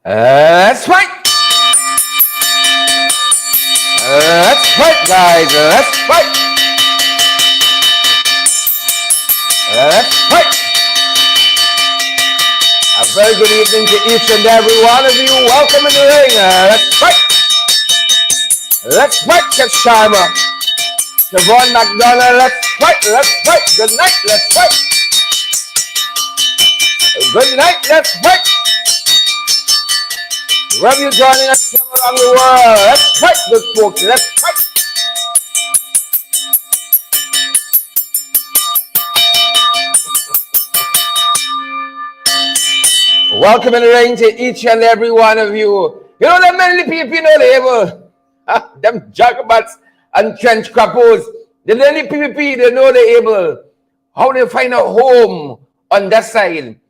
Let's fight! Let's fight, guys! Let's fight! Let's fight! A very good evening to each and every one of you. Welcome in the ring. Let's fight! Let's fight, Cuss Sharma. Devon McDonald, let's fight! Let's fight! Good night, let's fight! Good night, let's fight! Wherever you're joining us from around the world, let's fight, good folks, let's fight! Welcome in the ring to each and every one of you. You know that many people you know they able, them jacobats and trench crappos, the many PvP they know they're able. How they find a home on that side.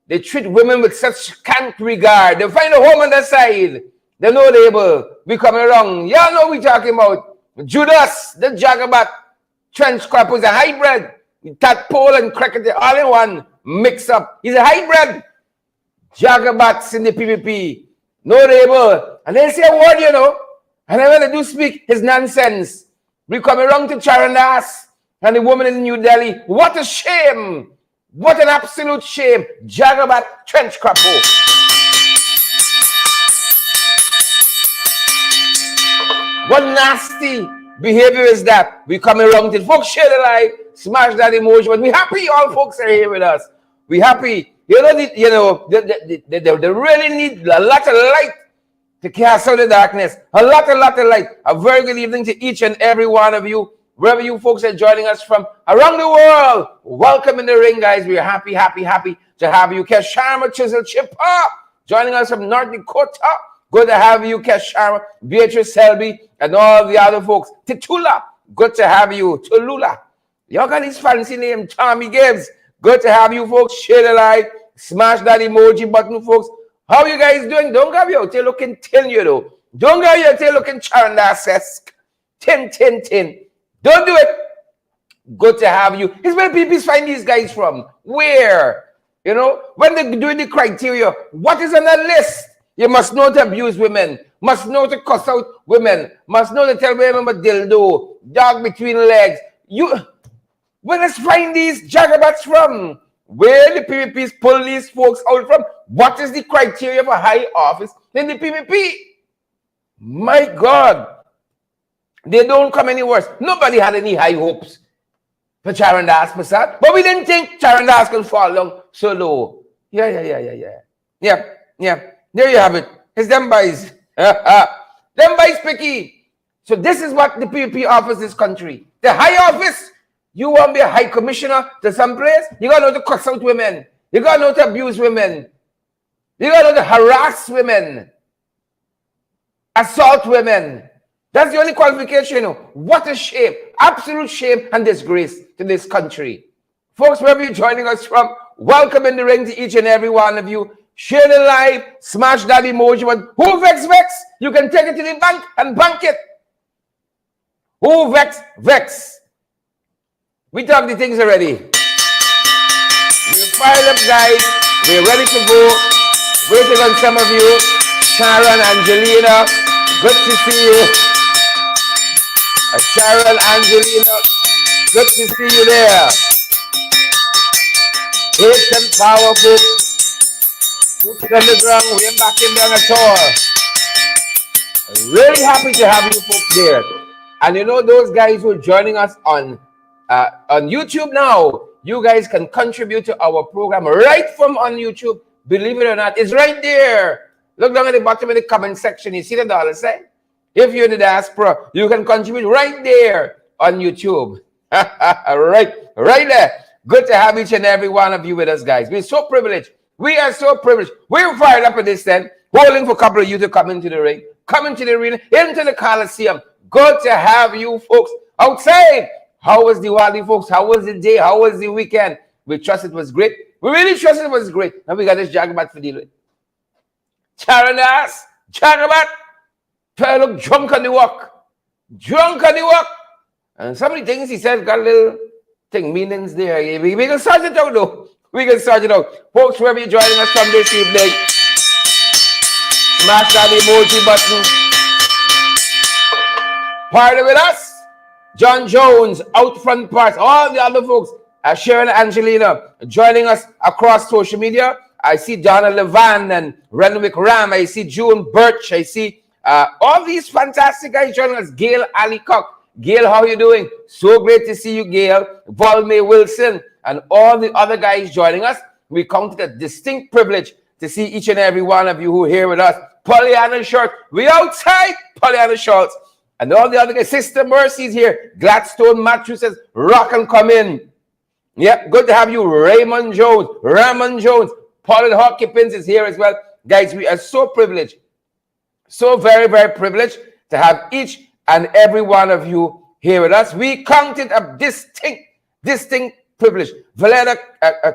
They treat women with such scant regard. They find a home on that side. They know they're able. We coming along. Y'all know we talking about. Judas, the Jagabat, trench crop is a hybrid. Tadpole and cricket all in one mix up. He's a hybrid. Jagabats in the PvP. No they're able. And they say a word, you know. And then when they do speak, his nonsense. We coming around to Charandas and the woman in New Delhi. What a shame. What an absolute shame. Jagabat trench crappo. What nasty behavior is that? We coming around to folks share the light, smash that emoji, but we happy all folks are here with us. We happy. You know, they really need a lot of light to cast out the darkness. A lot of light. A very good evening to each and every one of you. Wherever you folks are joining us from around the world, welcome in the ring, guys. We're happy to have you. Cuss Sharma, Chisel Chippa, joining us from North Dakota. Good to have you, Cuss Sharma, Beatrice Selby, and all the other folks. Titula, good to have you. Tulula, y'all got these fancy names. Tommy Gibbs, good to have you folks. Share the like, smash that emoji button, folks. How you guys doing? Don't go out there looking tin, you know. Don't go out there looking Charandas-esque. Tin. Don't do it. Good to have you. It's where people find these guys from. Where? You know, when they're doing the criteria, what is on that list? You must know to abuse women. Must know to cuss out women. Must know to tell women about dildo. Dog between legs. Where let's find these jagabats from? Where the PvPs pull these folks out from? What is the criteria for high office in the PvP? My God. They don't come any worse. Nobody had any high hopes for Charandas Prasad, but we didn't think Charandas could fall down so low. Yeah. There you have it. It's them boys. Them boys picky. So this is what the PvP offers this country. The high office. You want to be a high commissioner to some place? You got to know to cuss out women. You got to know to abuse women. You got to know to harass women. Assault women. That's the only qualification, you know. What a shame. Absolute shame and disgrace to this country. Folks, wherever you're joining us from, welcome in the ring to each and every one of you. Share the live, smash that emoji button. Who vex? You can take it to the bank and bank it. Who vex? We talk the things already. We're fired up, guys. We're ready to go. Waiting on some of you. Sharon, Angelina, good to see you. Sharon, Angelina, good to see you there. Hate and powerful. Boots on the ground, we're back in there at all. Really happy to have you folks there. And you know, those guys who are joining us on YouTube now, you guys can contribute to our program right from on YouTube. Believe it or not, it's right there. Look down at the bottom of the comment section. You see the dollar sign? If you're in the diaspora, you can contribute right there on YouTube. right there. Good to have each and every one of you with us, guys. We're so privileged. We are so privileged. We're fired up at this then, holding for a couple of you to come into the ring, come into the arena, into the Coliseum. Good to have you folks outside. How was Diwali, folks? How was the day? How was the weekend? We trust it was great. We really trust it was great. Now we got this Jagabat to deal with. Charandas, Jagabat. I look drunk on the walk. And some of the things he said got a little thing, meanings there. We can sort it out, though. We can sort it out. Folks, wherever you're joining us from this evening, Smash that emoji button. Party with us. John Jones, Out Front Parts, all the other folks, Sharon Angelina, joining us across social media. I see Donna Levan and Renwick Ram. I see June Birch. I see all these fantastic guys joining us. Gail Alicock. Gail, how you doing? So great to see you, Gail. Volmay Wilson and all the other guys joining us. We count it a distinct privilege to see each and every one of you who are here with us. Pollyanna Short, we outside. Pollyanna Schultz. And all the other guys. Sister Mercy's here. Gladstone Mattresses, rock and come in. Yep, good to have you. Raymond Jones. Paulin Hawkins is here as well. Guys, we are so privileged. So very, very privileged to have each and every one of you here with us. We count it a distinct privilege. Valetta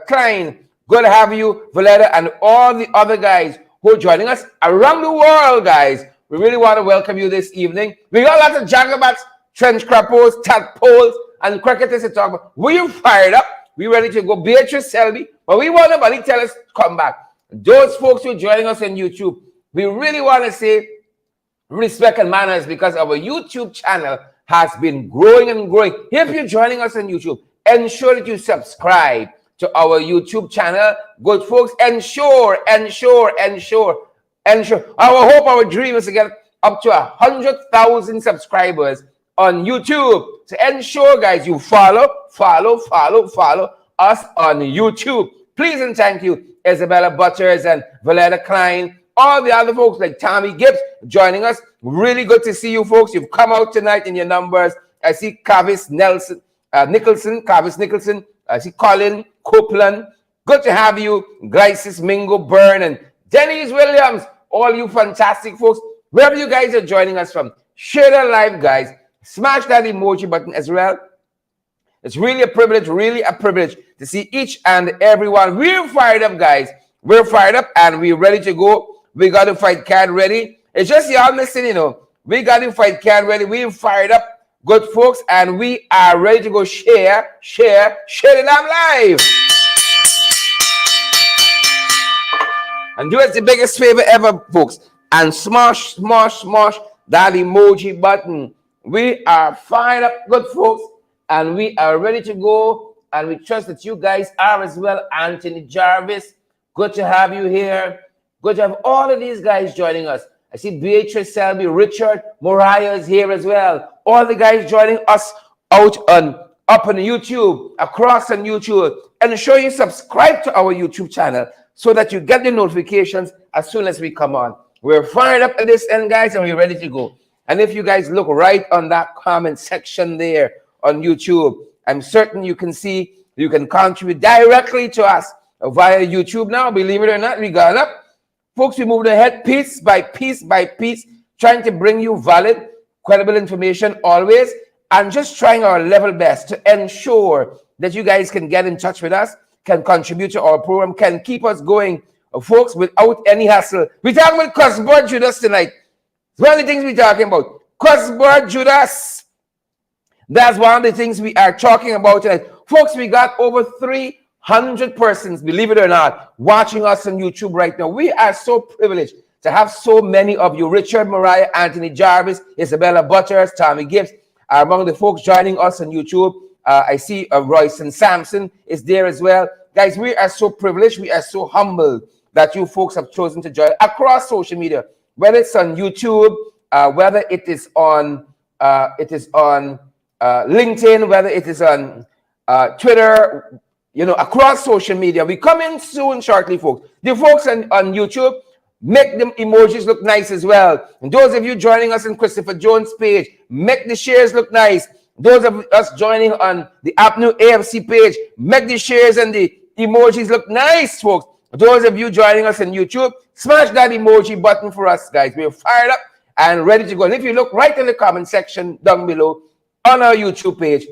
Klein, good to have you, Valetta, and all the other guys who are joining us around the world, guys. We really want to welcome you this evening. We got lots of jagabats, trench crappos, tadpoles, and cricketers to talk about. We're fired up. We're ready to go. Beatrice Selby, but we want nobody tell us to come back. Those folks who are joining us on YouTube, we really want to say respect and manners because our YouTube channel has been growing and growing. If you're joining us on YouTube, ensure that you subscribe to our YouTube channel. Good folks, ensure. Our hope, our dream is to get up to 100,000 subscribers on YouTube. So ensure, guys, you follow us on YouTube. Please and thank you, Isabella Butters and Valetta Klein, all the other folks like Tommy Gibbs joining us. Really good to see you folks. You've come out tonight in your numbers. I see Cavis Nicholson. I see Colin Copeland. Good to have you. Glycis Mingo Byrne and Denise Williams. All you fantastic folks. Wherever you guys are joining us from, share that live, guys. Smash that emoji button as well. It's really a privilege to see each and every one. We're fired up, guys. We're fired up and we're ready to go. We got to fight card ready. It's just y'all missing, We got to fight card ready. We're fired up, good folks, and we are ready to go share it up live. And do us the biggest favor ever, folks, and smash that emoji button. We are fired up, good folks, and we are ready to go, and we trust that you guys are as well. Anthony Jarvis, good to have you here. Good to have all of these guys joining us. I see Beatrice Selby, Richard Moriah is here as well. All the guys joining us up on YouTube, across on YouTube. And ensure you subscribe to our YouTube channel so that you get the notifications as soon as we come on. We're fired up at this end, guys, and we're ready to go. And if you guys look right on that comment section there on YouTube, I'm certain you can see you can contribute directly to us via YouTube now. Believe it or not, we got up. Folks, we moved ahead piece by piece, trying to bring you valid, credible information always, and just trying our level best to ensure that you guys can get in touch with us, can contribute to our program, can keep us going, folks, without any hassle. We're talking about Cuss Judas tonight. It's one of the things we're talking about. Cuss Judas. That's one of the things we are talking about tonight. Folks, we got over 300 persons, believe it or not, watching us on YouTube right now. We are so privileged to have so many of you. Richard Moriah, Anthony Jarvis, Isabella Butters, Tommy Gibbs are among the folks joining us on YouTube. I see Royce and Sampson is there as well. Guys, we are so privileged. We are so humbled that you folks have chosen to join across social media, whether it's on YouTube, whether it is on LinkedIn, whether it is on Twitter, across social media. We come in soon, shortly, folks. The folks on YouTube, make them emojis look nice as well. And those of you joining us on Christopher Jones' page, make the shares look nice. Those of us joining on the Apnu AFC page, make the shares and the emojis look nice, folks. Those of you joining us on YouTube, smash that emoji button for us, guys. We're fired up and ready to go. And if you look right in the comment section down below on our YouTube page,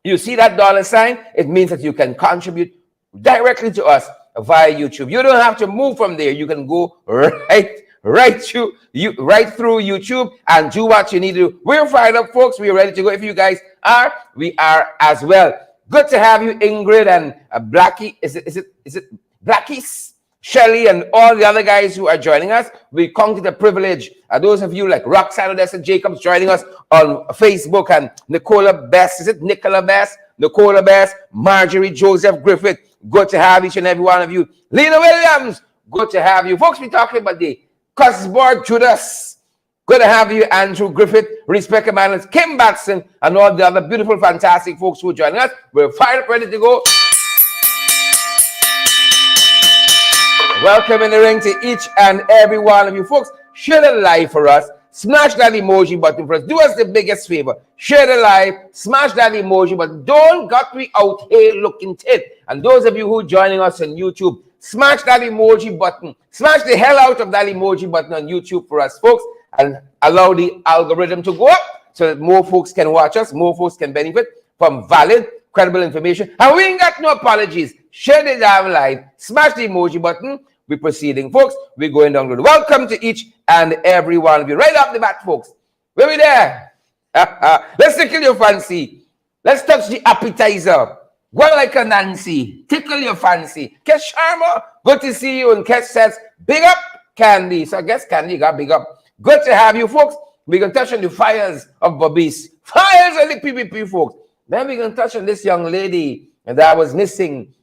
you see that $sign? It means that you can contribute directly to us via YouTube. You don't have to move from there. You can go right through YouTube and do what you need to do. We're fired up, folks. We're ready to go. If you guys are, we are as well. Good to have you, Ingrid and Blackie. Is it Blackies? Shelly, and all the other guys who are joining us. We count it a privilege. Those of you like Roxanne Odessa Jacobs joining us on Facebook, and Nicola Best, is it Nicola Best? Nicola Best, Marjorie Joseph Griffith. Good to have each and every one of you. Lena Williams, good to have you. Folks, we're talking about the Cuss board, Judas. Good to have you, Andrew Griffith, Respect Emmanuel, Kim Batson, and all the other beautiful, fantastic folks who are joining us. We're fired up, ready to go. Welcome in the ring to each and every one of you folks. Share the live for us. Smash that emoji button for us. Do us the biggest favor. Share the live. Smash that emoji button. Don't got me out here looking tit. And those of you who are joining us on YouTube, smash that emoji button. Smash the hell out of that emoji button on YouTube for us, folks. And allow the algorithm to go up so that more folks can watch us. More folks can benefit from valid, credible information. And we ain't got no apologies. Share the damn live. Smash the emoji button. We're proceeding, folks. We're going down the road. Welcome to each and every one of you. Right off the bat, folks. Where we there? Let's tickle your fancy. Let's touch the appetizer. Go like a Nancy. Tickle your fancy. Kes Sharma, good to see you. And Kes says, big up, Candy. So I guess Candy got big up. Good to have you, folks. We're going to touch on the fires of Babis. Fires of the PPP, folks. Then we're going to touch on this young lady that was missing.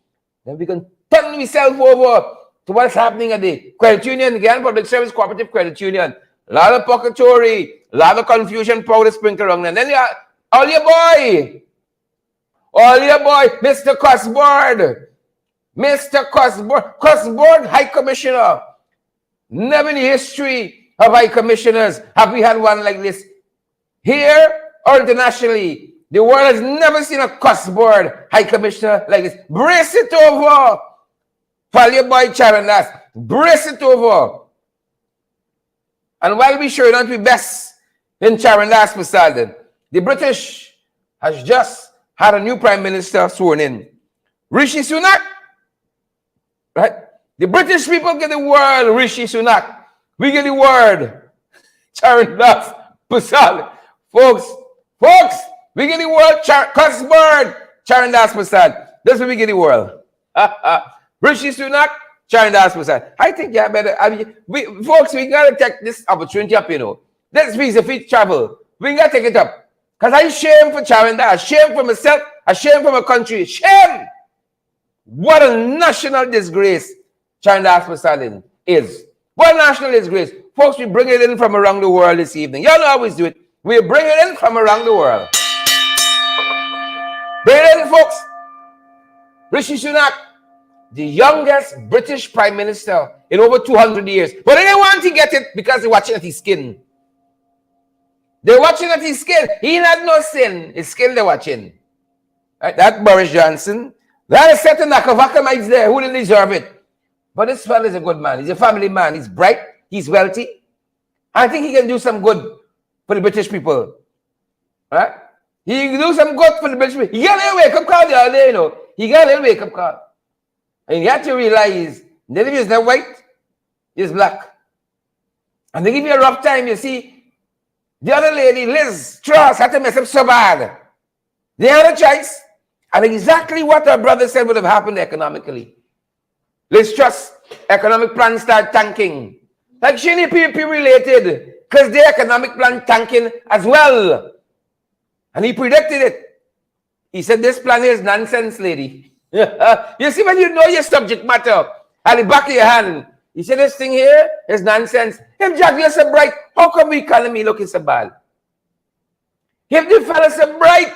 Then we're going to turn myself over to what's happening at the credit union again, Public Service Cooperative Credit Union. A lot of pocketry, a lot of confusion, powder sprinkle around. And then you all your boy, Mr. Cuss board, Cuss board High Commissioner. Never in the history of High Commissioners have we had one like this. Here or internationally, the world has never seen a Cuss board High Commissioner like this. Brace it over. Follow your boy Charandas. Brace it over. And while we sure not be best in Charandas Poseidon, the British has just had a new Prime Minister sworn in. Rishi Sunak. Right? The British people get the word Rishi Sunak. We get the word Charandas Poseidon. Folks, we get the word Cuss board Charandas Poseidon. That's what we get the world. Rishi Sunak, Charandas Poseidon. I think you better. Folks, we gotta take this opportunity up, you know. Let's visa free travel. We gotta take it up. Because I shame for Charandas, shame for myself, a shame for my country. Shame! What a national disgrace Charandas Poseidon is. What a national disgrace. Folks, we bring it in from around the world this evening. Y'all know how we do it. We bring it in from around the world. Bring it in, folks. Rishi Sunak, the youngest British Prime Minister in over 200 years. But they didn't want to get it because they're watching at his skin. They're watching at his skin. He had no sin. His skin they're watching. Right? That Boris Johnson. That is certain Nakavakamites there who didn't deserve it. But this fellow is a good man. He's a family man. He's bright. He's wealthy. I think he can do some good for the British people. Right? He can do some good for the British people. He got a little wake-up call the other day, you know. He got a little wake-up call. And you have to realize, that if he's not white, he's black. And they give you a rough time, you see. The other lady, Liz Truss, had to mess up so bad. They had a choice. And exactly what her brother said would have happened economically. Liz Truss, economic plan start tanking. Like she and PPP related, because the economic plan tanking as well. And he predicted it. He said, this plan is nonsense, lady. You see, when you know your subject matter at the back of your hand, you say this thing here is nonsense. If Jack, you're so bright, how come the economy looking so bad? If the fella's so bright,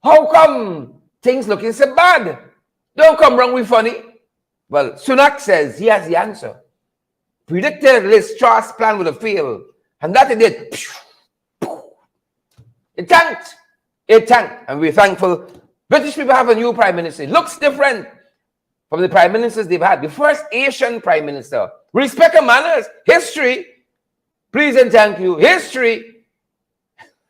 how come things looking so bad? Don't come wrong with funny. Well, Sunak says he has the answer. Predicted Liz Truss' plan would have failed. And that it did. It tanked. It tanked. And we're thankful. British people have a new prime minister. It looks different from the prime ministers they've had. The first Asian prime minister. Respect and manners. History. Please and thank you. History.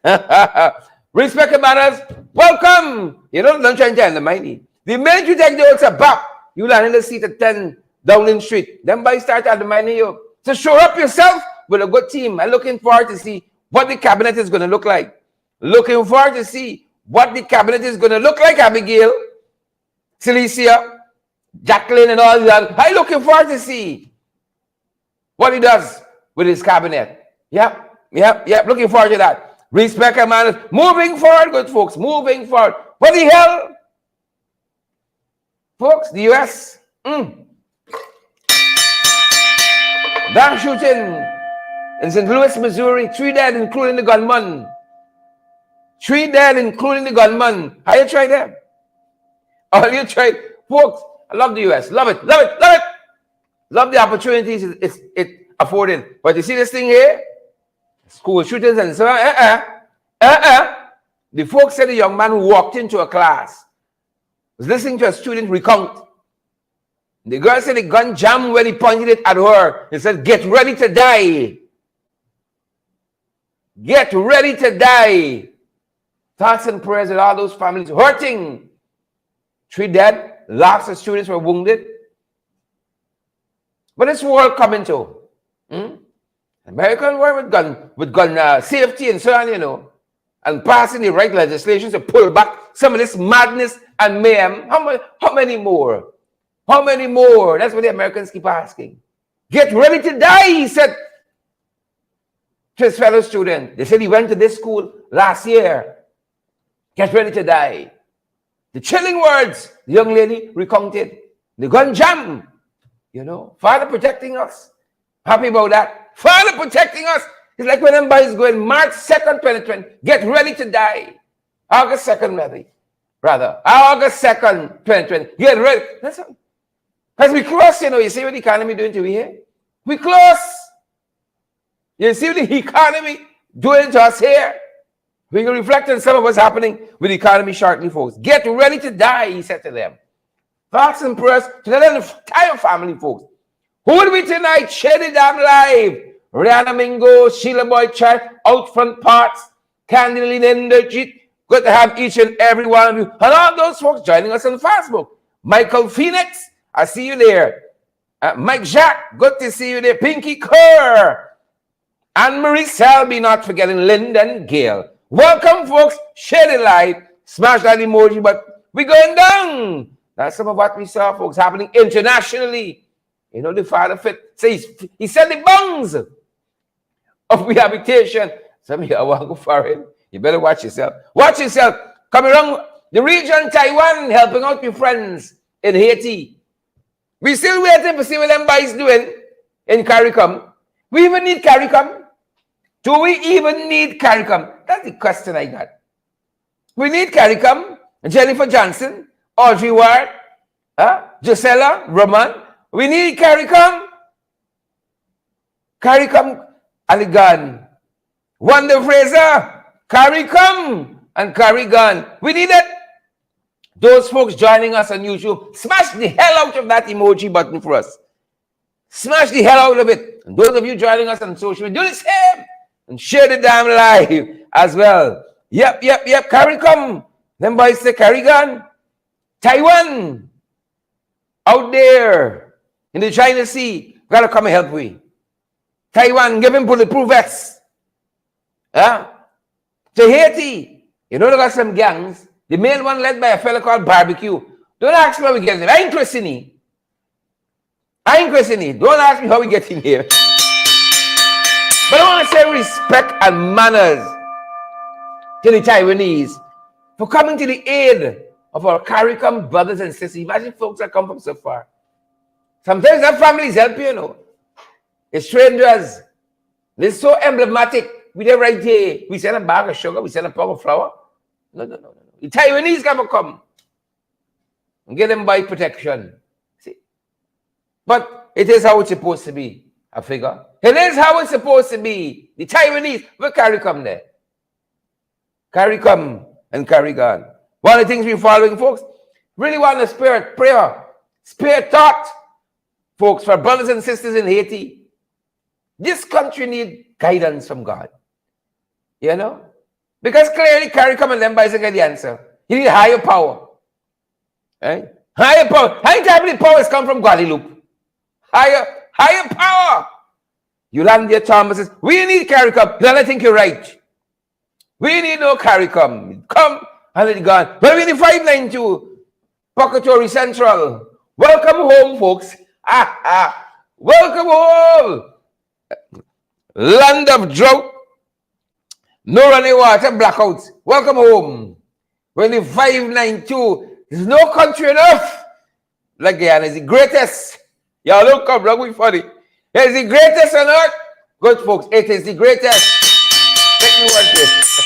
Respect and manners. Welcome. You know, don't try and undermine me. The minute you take the oath back, you land in the seat at 10 Downing Street. Then by start undermining you. So show up yourself with a good team. I'm looking forward to see what the cabinet is going to look like. Looking forward to see what the cabinet is going to look like, Abigail, Cilicia, Jacqueline and all that. I'm looking forward to see what he does with his cabinet. Yep. Looking forward to that. Respect and manners. Moving forward, good folks. Moving forward. What the hell? Folks, the U.S. That shooting in St. Louis, Missouri. 3 dead, including the gunman. 3 dead, including the gunman. How you try that? All you try. Folks, I love the U.S. Love it. Love the opportunities it afforded. But you see this thing here? School shootings and so on. The folks said the young man who walked into a class was listening to a student recount. The girl said the gun jammed when he pointed it at her. He said, get ready to die. Get ready to die. Thoughts and prayers with all those families hurting. 3 dead. Lots of students were wounded. But this world coming to. American world with gun safety and so on, you know, and passing the right legislation to pull back some of this madness and mayhem. How many more? How many more? That's what the Americans keep asking. Get ready to die, he said to his fellow student. They said he went to this school last year. Get ready to die. The chilling words the young lady recounted. The gun jam. You know, Father protecting us. Happy about that. Father protecting us. It's like when everybody's going March 2nd, 2020. Get ready to die. August 2nd, maybe. Rather. August 2nd, 2020. Get ready. That's all. Because we close, you know. You see what the economy doing to we here? We close. You see what the economy doing to us here? We can reflect on some of what's happening with the economy shortly, folks. Get ready to die, he said to them. Thoughts and prayers to the entire family, folks. Who will be tonight? Share the damn live. Rihanna Mingo, Sheila Boy Chat, Out Front Parts, Candy Energy. Good to have each and every one of you. And all those folks joining us on Facebook. Michael Phoenix, I see you there. Mike Jacques, good to see you there. Pinky Kerr. Anne-Marie Selby, not forgetting Lyndon Gale. Welcome, folks. Share the live. Smash that emoji, but we're going down. That's some of what we saw, folks, happening internationally. You know, the Father fit says he said the bungs of rehabilitation. Some of you are walking for him. You better watch yourself. Watch yourself. Coming around the region, Taiwan, helping out your friends in Haiti. We still waiting to see what them boys doing in CARICOM. We even need CARICOM. Do we even need CARICOM? That's the question I got. We need CARICOM. Jennifer Johnson, Audrey Ward, Gisela, Roman. We need CARICOM. CARICOM, Aligan. Wanda Fraser, CARICOM, and CARIGAN. We need it. Those folks joining us on YouTube, smash the hell out of that emoji button for us. Smash the hell out of it. And those of you joining us on social media, do the same. And share the damn live as well. Yep. CARICOM. Them boys say CARIGAN. Taiwan. Out there in the China Sea. Gotta come and help we. Taiwan, give him bulletproof vests. To Haiti. You know they got some gangs. The main one led by a fellow called Barbecue. Don't ask me how we get him. I ain't Christine. Don't ask me how we get him here. But I want to say respect and manners to the Taiwanese for coming to the aid of our CARICOM brothers and sisters. Imagine folks that come from so far. Sometimes our families help you, you know. It's strangers. It's so emblematic. We there right here. We send a bag of sugar. We send a pound of flour. No. The Taiwanese can come and get them by protection. See? But it is how it's supposed to be, I figure. It is how it's supposed to be. The Taiwanese will CARICOM there. CARICOM and CARIGAN. One of the things we're following, folks, really want to spare prayer, spare thought, folks, for brothers and sisters in Haiti. This country needs guidance from God. You know? Because clearly CARICOM and them boys get the answer. You need higher power. Right? Higher power. How many powers come from Guadeloupe? Higher power. Yolanda Thomas says, we need CARICOM. Then I think you're right. We need no CARICOM. Come and let it go. But we need 592 Pocatory Central. Welcome home, folks. Welcome home. Land of drought, no running water, blackouts. Welcome home. When the 592, there's no country enough. Like Guyana is the greatest. Y'all don't come wrong with funny. It's the greatest on earth. Good folks, it is the greatest. Let me work this.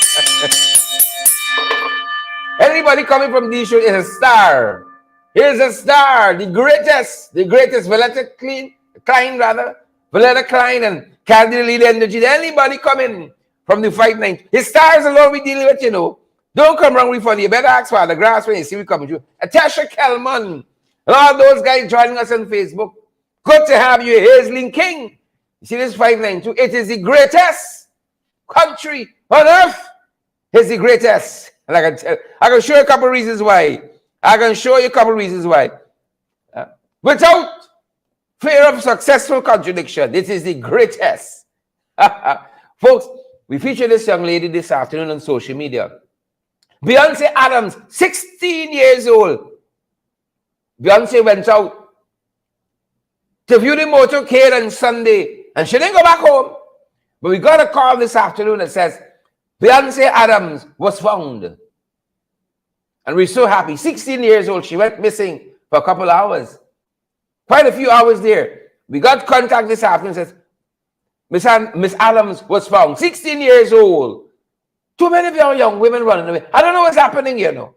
Anybody coming from these shows is a star. Here's a star, the greatest, Valletta Klein rather, Valletta Klein and Candidate Leader Energy. Anybody coming from the 590? His stars alone we dealing with, you know. Don't come wrong with funny. You better ask for the grass when you see we coming through. Atasha Kelman, and all those guys joining us on Facebook. Good to have you. Here's Lin King. You see this 592? It is the greatest country on earth. It's the greatest. And I can show you a couple of reasons why. Without fear of successful contradiction, it is the greatest. Folks, we featured this young lady this afternoon on social media. Beyonce Adams, 16 years old. Beyonce went out to view the motorcade on Sunday, and she didn't go back home. But we got a call this afternoon that says Beyonce Adams was found. And we're so happy. 16 years old. She went missing for a couple of hours. Quite a few hours there. We got contact this afternoon and says Miss Adams was found. 16 years old. Too many of your young women running away. I don't know what's happening, you know.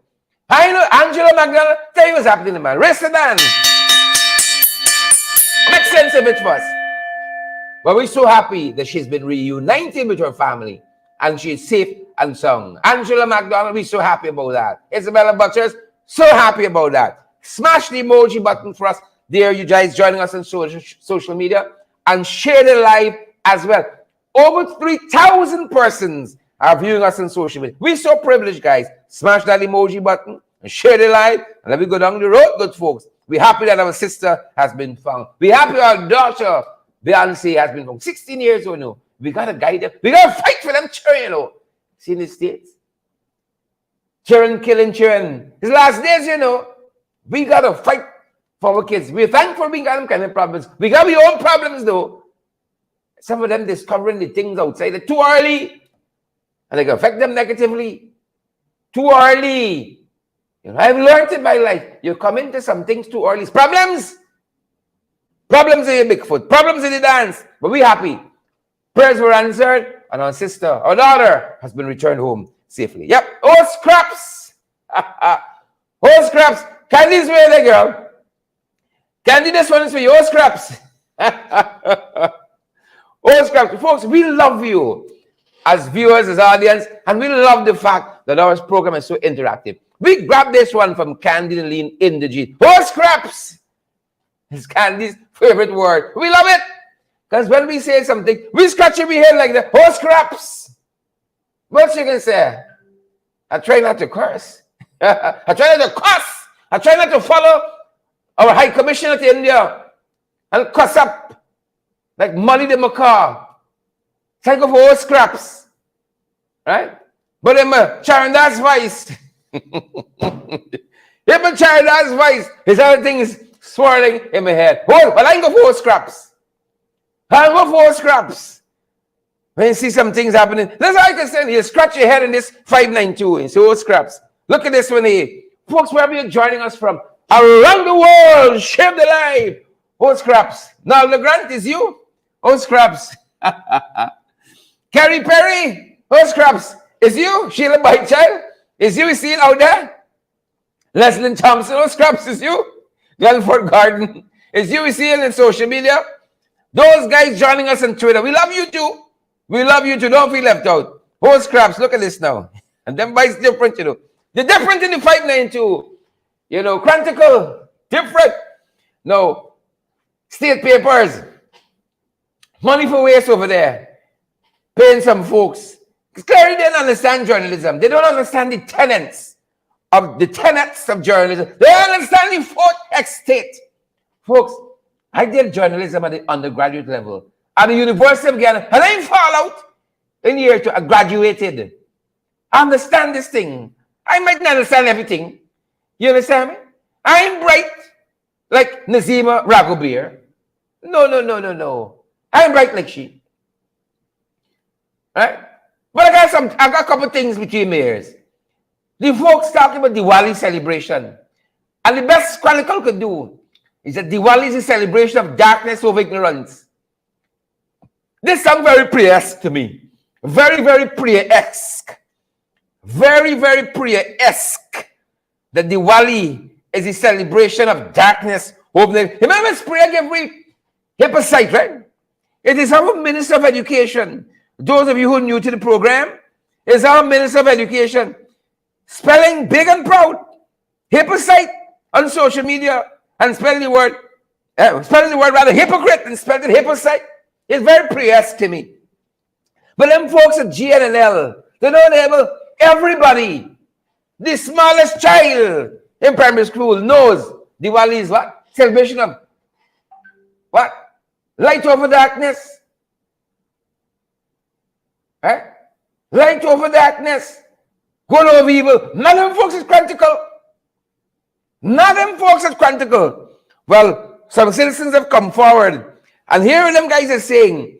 I know Angela McDonald. Tell you what's happening, man. Rest the dance. Make sense of it for us. But we're so happy that she's been reunited with her family and she's safe and sound. Angela McDonald, we're so happy about that. Isabella Butchers, so happy about that. Smash the emoji button for us. There, you guys joining us on social media and share the live as well. Over 3,000 persons are viewing us on social media. We're so privileged, guys. Smash that emoji button and share the live. And let me go down the road, good folks. We're happy that our sister has been found. We're happy our daughter, Beyonce, has been found. 16 years old now. We got to guide them. We got to fight for them children, you know. See in the States? Children killing children. His last days, you know. We got to fight for our kids. We're thankful we got them kind of problems. We got our own problems, though. Some of them discovering the things outside. They're too early. And they can affect them negatively. Too early. You know, I've learned in my life. You come into some things too early. Problems. Problems in your Bigfoot. Problems in the dance. But we're happy. Prayers were answered. And our sister, our daughter, has been returned home safely. Yep. Oh, scraps. Oh, scraps. Candy's where there, girl. Candy, this one is for you. Oh, scraps. Oh, scraps. Folks, we love you as viewers, as audience, and we love the fact that our program is so interactive. We grabbed this one from Candy and Lean Indigene. Oh, scraps. It's Candy's favorite word. We love it. Because when we say something, we scratch our head like that. Oh, scraps. What you can say? I try not to curse. I try not to cuss. I try not to follow our High Commissioner to India and cuss up like Molly the Macaw. Think of all scraps. Right? But in my Charandas voice, in my Charandas voice, his other thing is swirling in my head. Oh, but I ain't go for scraps. I go for scraps. When you see some things happening, that's how I can say, you scratch your head in this 592 and say, oh, scraps. Look at this one here. Folks, wherever you're joining us from, around the world, share the live. Oh, scraps. Now, LeGrant, is you? Oh, scraps. Carrie Perry, oh, scraps. Is you? Sheila Bychild, is you seen out there? Leslie Thompson, oh, scraps, is you? Guilford Garden, is you seen in social media? Those guys joining us on Twitter, we love you too. We love you too. Don't feel left out. Oh, scraps, look at this now. And them boys different, you know. They're different in the 592. You know, Chronicle, different. No, state papers. Money for waste over there. Paying some folks. Clearly they don't understand journalism. They don't understand the tenets of journalism. They don't understand the fourth estate. Folks, I did journalism at the undergraduate level. At the University of Ghana. And I fall out in year two. I graduated. I understand this thing. I might not understand everything. You understand me? I'm bright like Nazima Ragobir. No. I'm bright like she. Right? But I got a couple things between mayors. The folks talking about Diwali celebration. And the best Chronicle could do is that Diwali is a celebration of darkness over ignorance. This sounds very prayer-esque to me. Very, very prayer-esque. Very, very prayer-esque. That Diwali is a celebration of darkness over the... Remember, prayer gave we hypocrite, right? It is our Minister of Education. Those of you who are new to the program, is our Minister of Education spelling big and proud hypocrite on social media and spelling the word rather hypocrite and spelling it hypocrite. It's very prayer-esque to me. But them folks at GNL, they don't able, everybody, the smallest child in primary school knows Diwali is what? Celebration of what? Light over darkness. Right? Light over darkness. Good over evil. None of them folks is critical. None of them folks is critical. Well, some citizens have come forward, and here them guys are saying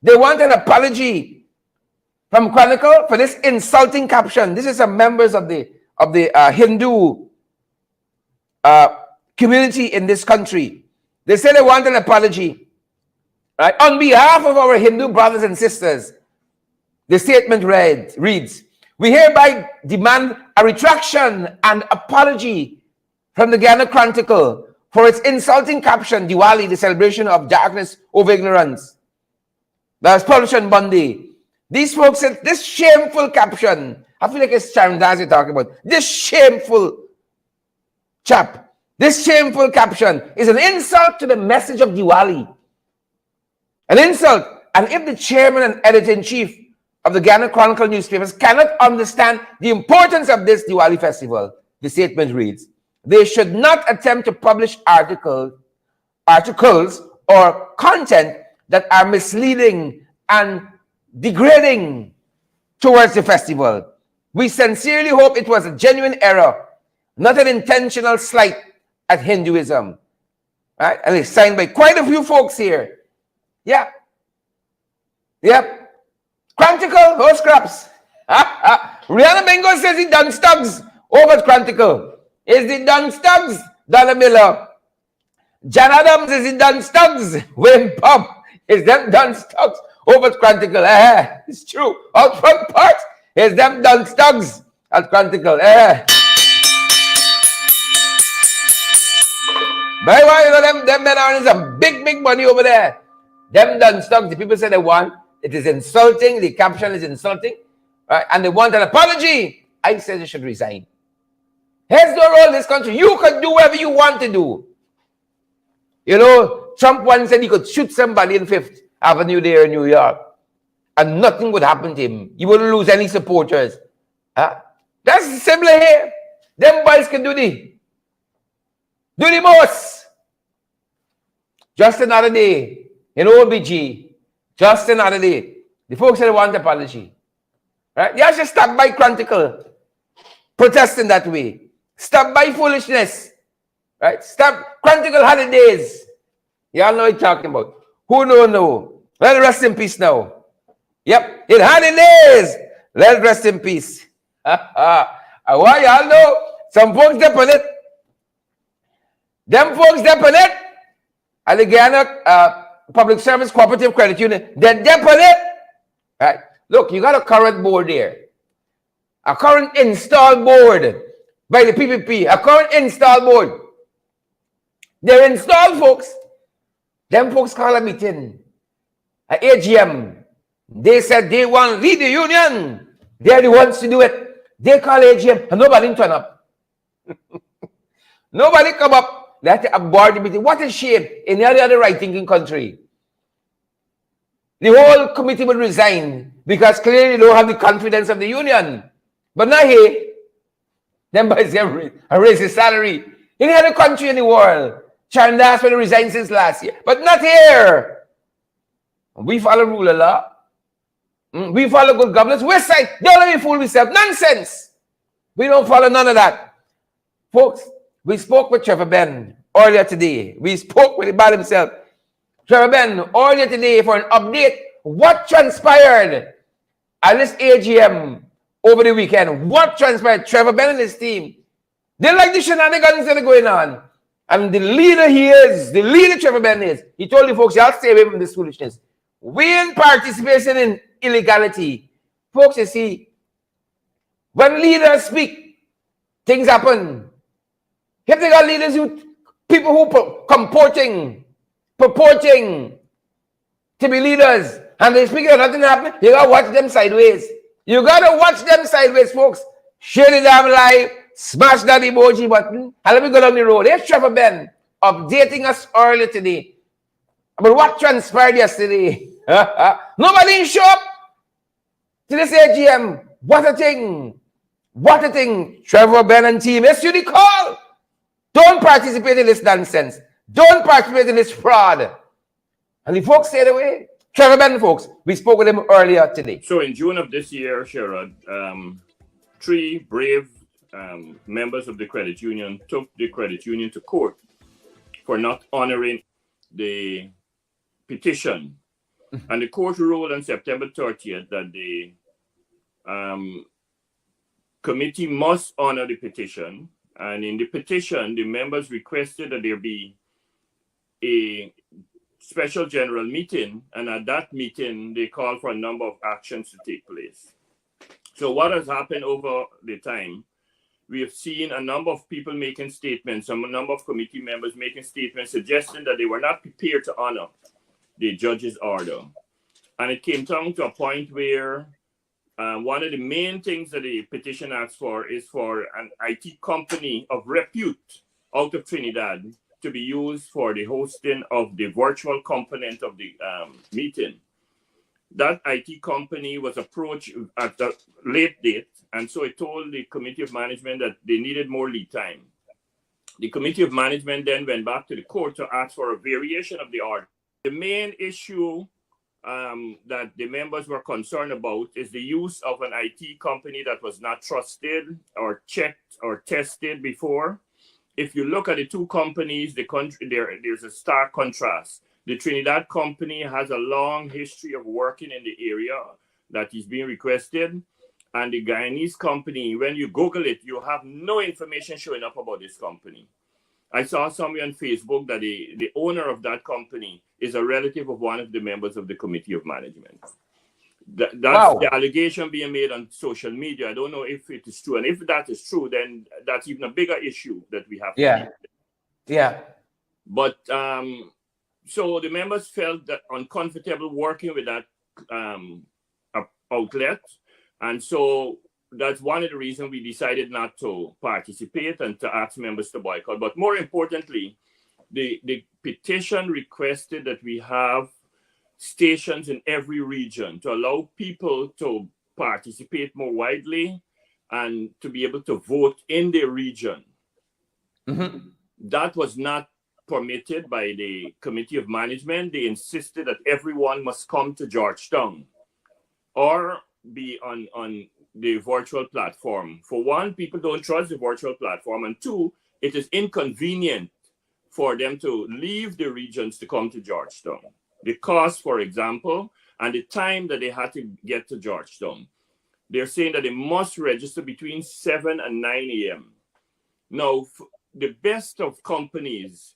they want an apology from Chronicle for this insulting caption. This is some members of the Hindu community in this country. They say they want an apology. Right? On behalf of our Hindu brothers and sisters, the statement reads, we hereby demand a retraction and apology from the Ghana Chronicle for its insulting caption, Diwali, the celebration of darkness over ignorance. That was published on Monday. These folks said this shameful caption, I feel like it's Chandas you're talking about, this shameful chap, this shameful caption is an insult to the message of Diwali. An insult. And if the chairman and editor-in-chief of the Ghana Chronicle newspapers cannot understand the importance of this Diwali festival, the statement reads, they should not attempt to publish articles or content that are misleading and degrading towards the festival. We sincerely hope it was a genuine error, not an intentional slight at Hinduism. Right? And it's signed by quite a few folks here. Yeah. Yep. Chronicle, oh scraps. Rihanna Bingo says he done stugs over at Chronicle. Is he done stugs? Donna Miller. John Adams is he done stugs. William Pop is them done stugs over at Chronicle. It's true. Out front part is them done stugs at Chronicle. By the way, you know them men are earning some big money over there. Them done stugs. The people say they want. It is insulting. The caption is insulting. Right? And they want an apology. I said they should resign. Here's the role in this country. You can do whatever you want to do. You know, Trump once said he could shoot somebody in Fifth Avenue there in New York. And nothing would happen to him. He wouldn't lose any supporters. That's similar here. Them boys can do the most. Just another day in OBG. Just another day. The folks said they want an apology. Right? They actually stopped by Chronicle protesting that way. Stop by foolishness. Right? Stop Chronicle holidays. Y'all know what I'm talking about. Who know? Let it rest in peace now. Yep. In holidays. Let it rest in peace. Why y'all know? Some folks dep on it. Them folks dep on it. And the Ghana Public Service Cooperative Credit Union, they dep on it. Right? Look, you got a current board there. A current installed board by the PPP. A current installed board. They're installed, folks. Them folks call a meeting. An AGM. They said they want to lead the union. They're the ones to do it. They call AGM and nobody turn up. Nobody come up. They have to abort the meeting. What a shame. In any other right-thinking country, the whole committee would resign because clearly they don't have the confidence of the union. But not here. Them boys have raised his salary. In any other country in the world, Chandas will resign since last year. But not here. We follow rule of law. We follow good governance. West side, don't let me fool myself. Nonsense. We don't follow none of that. Folks, we spoke with Trevor Ben earlier today. We spoke with the man himself. Trevor Ben, earlier today for an update. What transpired at this AGM over the weekend? What transpired? Trevor Ben and his team. They like the shenanigans that are going on. And the leader Trevor Ben is. He told the folks, y'all stay away from this foolishness. We ain't participating in illegality. Folks, you see, when leaders speak, things happen. If they got leaders people who purporting to be leaders, and they speak and nothing happen, you gotta watch them sideways. You gotta watch them sideways, folks. Share the damn live, smash that emoji button, and let me go down the road. Here's Trevor Ben updating us earlier today about what transpired yesterday. Nobody show up to this AGM. What a thing. What a thing. Trevor Ben and team, issue the call. Don't participate in this nonsense. Don't participate in this fraud. And the folks stayed away. Trevor Ben, folks, we spoke with him earlier today. So in June of this year, Sherrod, 3 brave members of the credit union took the credit union to court for not honoring the petition. And the court ruled on September 30th that the committee must honor the petition. And in the petition, the members requested that there be a special general meeting. And at that meeting, they called for a number of actions to take place. So what has happened over the time, we have seen a number of people making statements, a number of committee members making statements suggesting that they were not prepared to honor the judge's order. And it came down to a point where one of the main things that the petition asks for is for an IT company of repute out of Trinidad to be used for the hosting of the virtual component of the meeting. That IT company was approached at a late date, and so it told the Committee of Management that they needed more lead time. The Committee of Management then went back to the court to ask for a variation of the order. The main issue that the members were concerned about is the use of an IT company that was not trusted or checked or tested before. If you look at the two companies, there's a stark contrast. The Trinidad company has a long history of working in the area that is being requested. And the Guyanese company, when you Google it, you have no information showing up about this company. I saw somewhere on Facebook that the owner of that company is a relative of one of the members of the Committee of Management. That's wow. The allegation being made on social media. I don't know if it is true. And if that is true, then that's even a bigger issue that we have to deal with. Yeah. But so the members felt that uncomfortable working with that outlet. And so that's one of the reasons we decided not to participate and to ask members to boycott. But more importantly, the petition requested that we have stations in every region to allow people to participate more widely and to be able to vote in their region. Mm-hmm. That was not permitted by the Committee of Management. They insisted that everyone must come to Georgetown or be on the virtual platform. For one, people don't trust the virtual platform. And two, it is inconvenient for them to leave the regions to come to Georgetown. The cost, for example, and the time that they had to get to Georgetown. They're saying that they must register between 7 and 9 a.m. Now, the best of companies,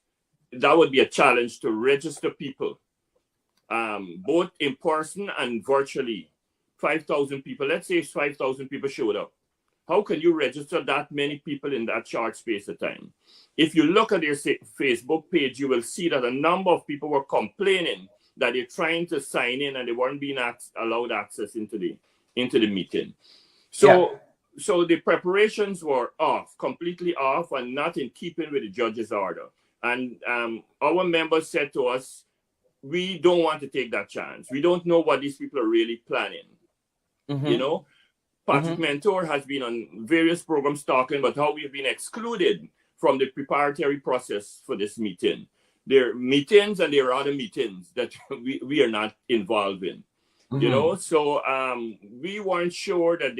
that would be a challenge to register people, both in person and virtually. 5,000 people, let's say 5,000 people showed up. How can you register that many people in that short space of time? If you look at their Facebook page, you will see that a number of people were complaining that they're trying to sign in and they weren't being allowed access into the meeting. So the preparations were off, completely off, and not in keeping with the judge's order. And our members said to us, we don't want to take that chance. We don't know what these people are really planning. Mm-hmm. You know, Patrick Mentor has been on various programs talking about how we've been excluded from the preparatory process for this meeting. There are meetings and there are other meetings that we are not involved in. You know, so we weren't sure that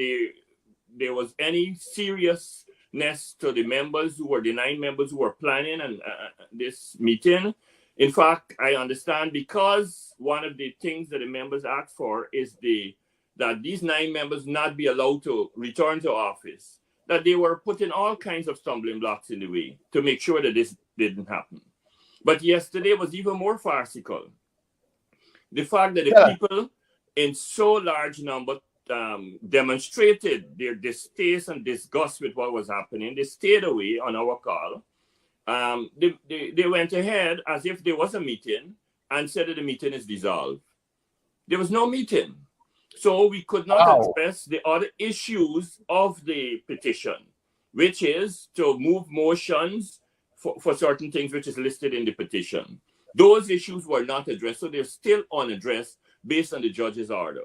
there was any serious to the members who were the 9 members who were planning and this meeting. In fact, I understand because one of the things that the members asked for is that these 9 members not be allowed to return to office, that they were putting all kinds of stumbling blocks in the way to make sure that this didn't happen. But yesterday was even more farcical. The fact that the people in so large number demonstrated their distaste and disgust with what was happening. They stayed away on our call. They went ahead as if there was a meeting and said that the meeting is dissolved. There was no meeting. So we could not express the other issues of the petition, which is to move motions for certain things which is listed in the petition. Those issues were not addressed, so they're still unaddressed based on the judge's order.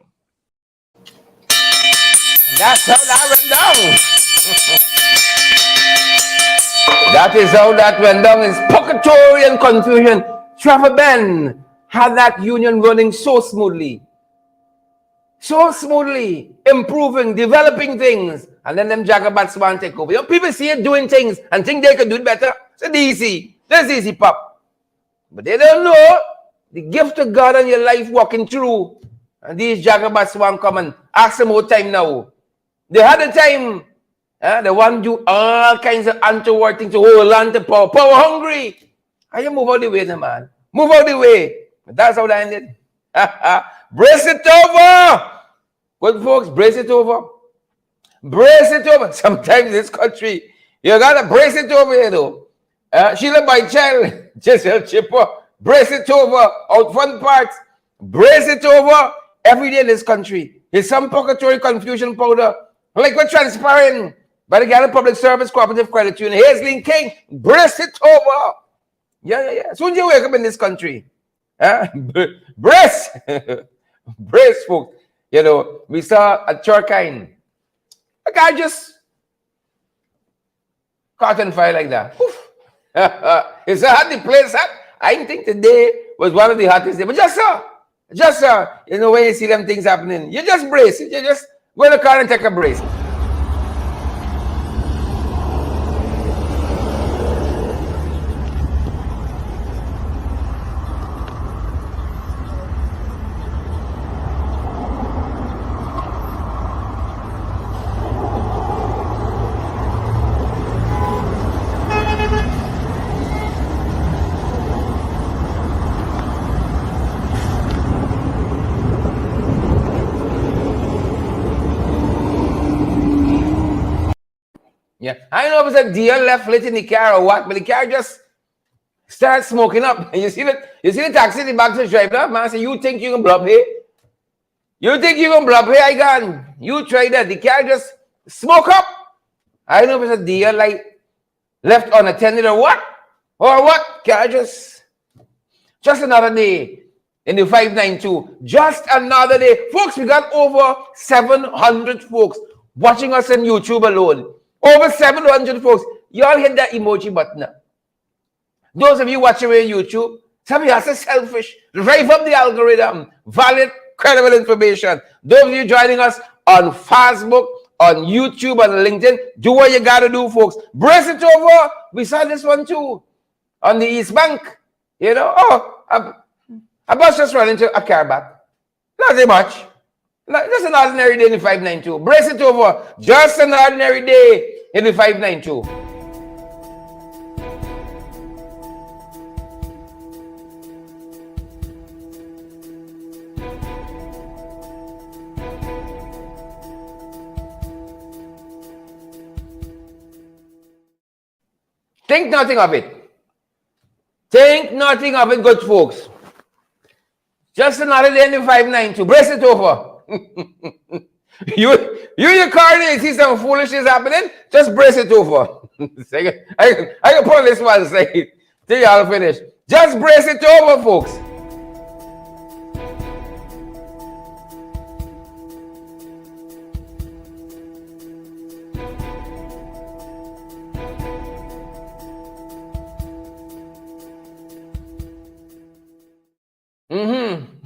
That's how that went down. That is how that went down. It's purgatory and confusion. Trevor Ben had that union running so smoothly. So smoothly, improving, developing things, and then them jagabats want to take over. You know, people see it doing things and think they can do it better. It's easy. That's easy, pop. But they don't know the gift of God in your life walking through. And these jagabats want to come and ask them more time now. They had the time. They want to do all kinds of untoward things to hold on to power. Power hungry. How you move out the way, man? Move out the way. That's how that ended. Brace it over. Good folks, brace it over. Brace it over. Sometimes in this country, you gotta brace it over, you know. Sheila by child, just a chipper. Brace it over. Out front parts. Brace it over. Every day in this country. There's some purgatory confusion powder. Like we're transpiring by the Ghana Public Service Cooperative Credit Union. Hazelin King, brace it over. Yeah. Soon you wake up in this country. Brace. Brace, folks. You know, we saw at Chorkine, a guy just caught on fire like that. It's a hot the place up. I think today was one of the hottest days. But just you know, when you see them things happening, you just brace. You just go in the car and take a brace. Yeah, I don't know if it's a deer left lit in the car or what, but the car just starts smoking up. And you see the taxi, the back to the driver, man say, you think you can blow up here? You think you can blow up here? I can. You try that. The car just smoke up. I don't know if it's a deer light left unattended or what. Or what? Car just another day in the 592. Just another day. Folks, we got over 700 folks watching us on YouTube alone. Over 700 folks. Y'all hit that emoji button. Those of you watching on YouTube, some of you are so selfish. Drive up the algorithm. Valid, credible information. Those of you joining us on Facebook, on YouTube, on LinkedIn, do what you got to do, folks. Brace it over. We saw this one too. On the East Bank. You know, a bus just ran into a car back. Nothing much. Just an ordinary day in the 592. Brace it over. Just an ordinary day in the 592. Think nothing of it. Think nothing of it, good folks. Just another day in the 592. Brace it over. you your car there, see some foolishness happening, just brace it over. I can put this one say till y'all finish. Just brace it over, folks.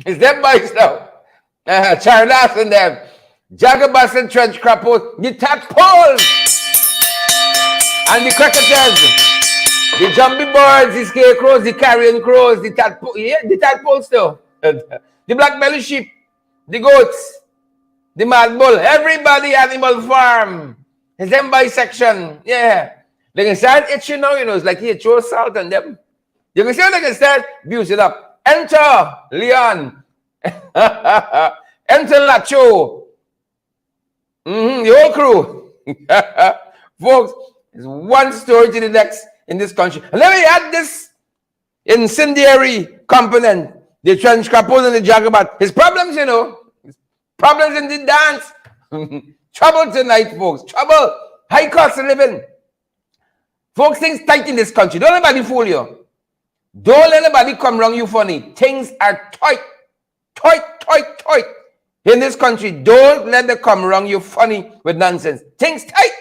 It's them boys now. Charlas and them. Jagabas and trench crappos. The tadpoles. And the cricketers, the jumping birds, the scarecrows, the carrion crows, the tadpole, yeah, the tadpoles though, the black belly sheep, the goats, the mad bull, everybody Animal Farm. It's them by section. Yeah. They can start itching now, you know, it's like he throw salt on them. You can see how they can start abuse it up. Enter Leon. Enter Lacho. The whole crew. Folks, it's one story to the next in this country. And let me add this incendiary component. The trench capos and the jagabat. His problems, you know. His problems in the dance. Trouble tonight, folks. Trouble. High cost of living. Folks, things tight in this country. Don't let anybody fool you. Don't let anybody come wrong you funny. Things are tight. Tight. In this country, don't let them come wrong you funny with nonsense. Things tight.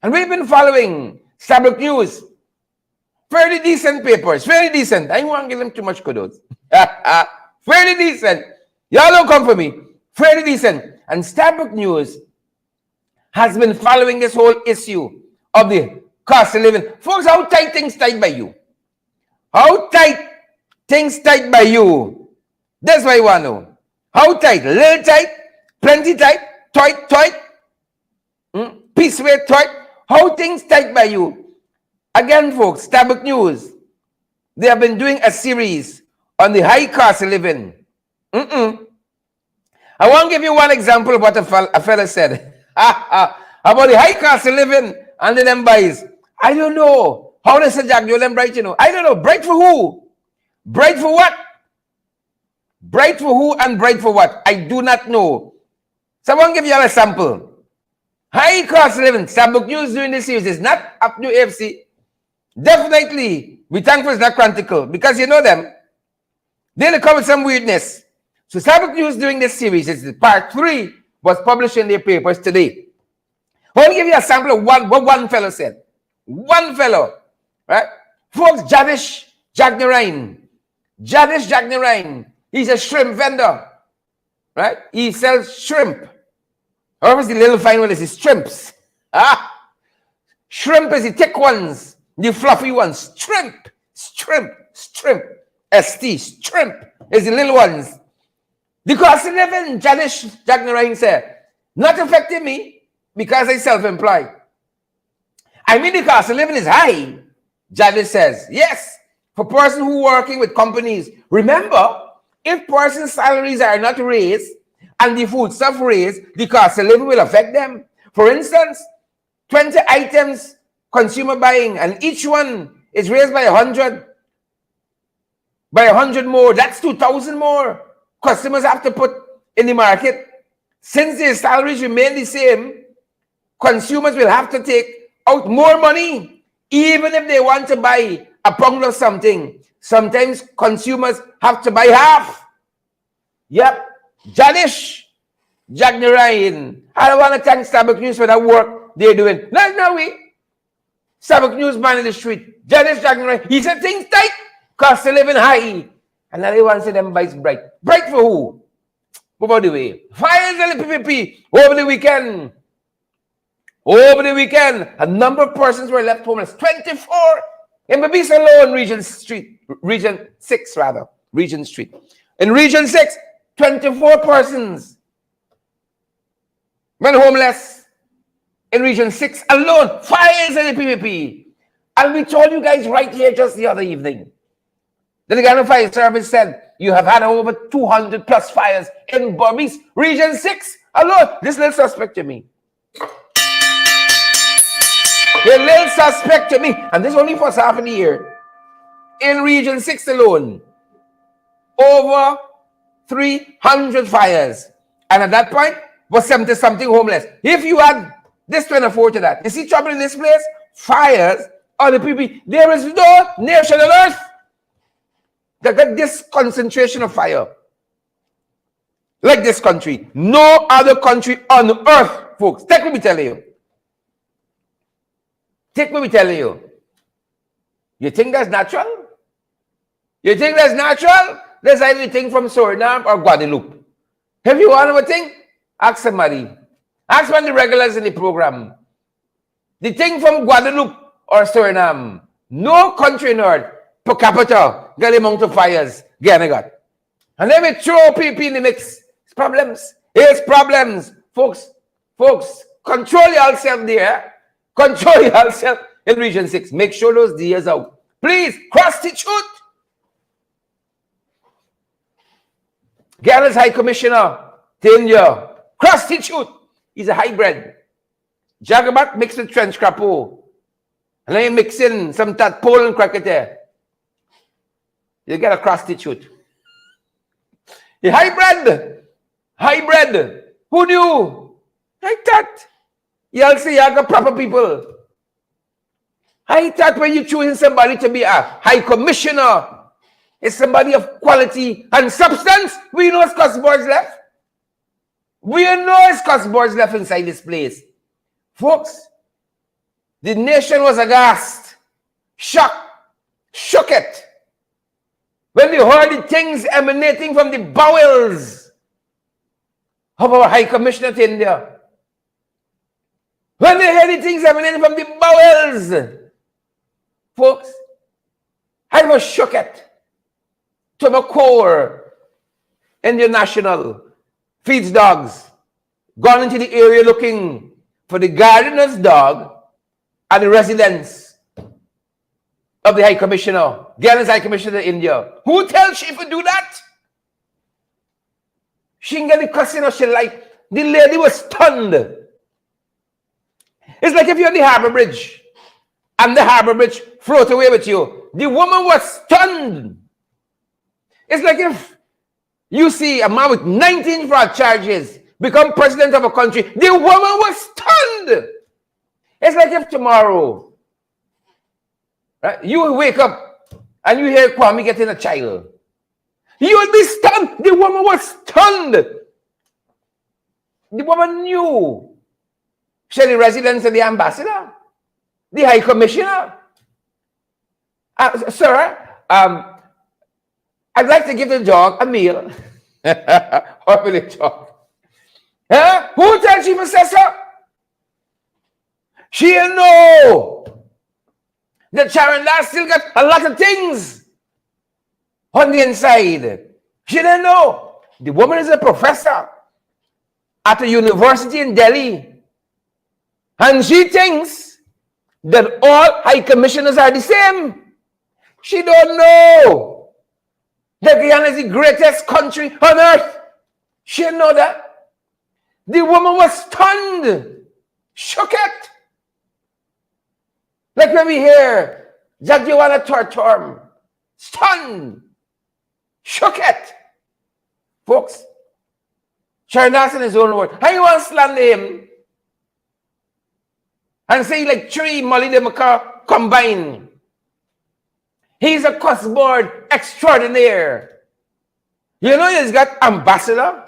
And we've been following Stabrook News. Fairly decent papers. Very decent. I don't want to give them too much kudos. Fairly decent. Y'all don't come for me. Fairly decent. And Stabrook News has been following this whole issue of the cost of living. Folks, how tight things tight by you? How tight things tight by you? That's what I want to know. How tight? Little tight? Plenty tight? Tight? Piece way tight? How things tight by you? Again, folks, Stabrook News, they have been doing a series on the high cost of living. I want to give you one example of what a fella said about the high cost of living and the them buys. I don't know. How does a Jack them bright, you know? I don't know. Bright for who? Bright for what? Bright for who and bright for what? I do not know. So I want to give you all a sample. High cost of living. Stabrook News doing this series is not up to AFC. Definitely, we thankful it's not Chronicle because you know them. They'll come with some weirdness. So Stabrook News doing this series, it's part 3, was published in their papers today. I want to give you a sample of what one fellow said. One fellow, right? Folks, Jadish Jagnarine. He's a shrimp vendor, right? He sells shrimp. However, the little fine one is his shrimps. Shrimp is the thick ones, the fluffy ones. Shrimp. ST, shrimp is the little ones. The cost of living, Jadish Jagnarine said, not affecting me because I self-employed. I mean, the cost of living is high, Jadish says. Yes, for person who working with companies. Remember, if person's salaries are not raised and the food stuff raised, the cost of living will affect them. For instance, 20 items consumer buying and each one is raised by 100. By 100 more, that's 2,000 more customers have to put in the market. Since their salaries remain the same, consumers will have to take out more money, even if they want to buy a pound of something. Sometimes consumers have to buy half. Yep. Jadish Jagnarine. I don't want to thank Stabrook News for that work they're doing. No, we. Stabrook News man in the street. Jadish Jagnarine. He said things tight. Cost of living high. And now they want to say them buys bright. Bright for who? Move out the way. Fires and the PPP over the weekend. A number of persons were left homeless. 24 in Babis alone, Region Street. Region 6, rather. Region Street. In Region 6, 24 persons went homeless. In Region 6 alone. Fires and the PPP. And we told you guys right here just the other evening. The Ghana Fire Service said you have had over 200 plus fires in Berbice, Region 6 alone. This little suspect to me. A little suspect to me. And this only for half of the year. In Region 6 alone, over 300 fires. And at that point, was 70-something homeless. If you add this 24 to that, you see trouble in this place? Fires on the people. There is no nation on earth that got this concentration of fire like this country. No other country on earth, folks. Take me telling you. You think that's natural? That's either thing from Suriname or Guadeloupe. If you want to think, ask somebody. Ask one of the regulars in the program. The thing from Guadeloupe or Suriname, no country in earth per capita got the amount of fires Guyana got. And then we throw PP in the mix. It's problems. It's problems. Folks, control yourself there. Control yourself in Region 6. Make sure those DAs out. Please, prostitute. Guyana's High Commissioner, Tenure, prostitute. He's a hybrid. Jagabat mixed with trench crapo. And then you mix in some tadpole and crocodile. You get a prostitute. A hybrid. Who knew? I thought you'll see you got proper people. I thought when you choosing somebody to be a high commissioner, it's somebody of quality and substance. We know it's Cuss boards left. We know it's Cuss boards left inside this place. Folks, the nation was aghast, shook it. When they heard the things emanating from the bowels of our High Commissioner to India. When they heard the things emanating from the bowels, folks, I was shook it to my core. Indian National feeds dogs, gone into the area looking for the gardener's dog and the residence of the High Commissioner, Guyana's High Commissioner to India. Who tells she to do that? She didn't get the cussing or she like. The lady was stunned. It's like if you're on the Harbor Bridge and the Harbor Bridge float away with you. The woman was stunned. It's like if you see a man with 19 fraud charges become president of a country. The woman was stunned. It's like if tomorrow, right, you will wake up and you hear Kwame getting a child. You will be stunned. The woman was stunned. The woman knew. She had the residence of the ambassador, the High Commissioner. Sir, I'd like to give the dog a meal. What will it talk? Huh? Who tells she possess her? She didn't know that Sharon Lass still got a lot of things on the inside. She didn't know. The woman is a professor at a university in Delhi. And she thinks that all high commissioners are the same. She don't know that Guyana is the greatest country on earth. She didn't know that. The woman was stunned, shook it. Like when we hear Jack Joanna Tortorm, stunned, shook it. Folks, Sharon Lass in his own word. How you want to slander him and say like three Molly de Maca combined? He's a Cuss board extraordinaire. You know he's got ambassador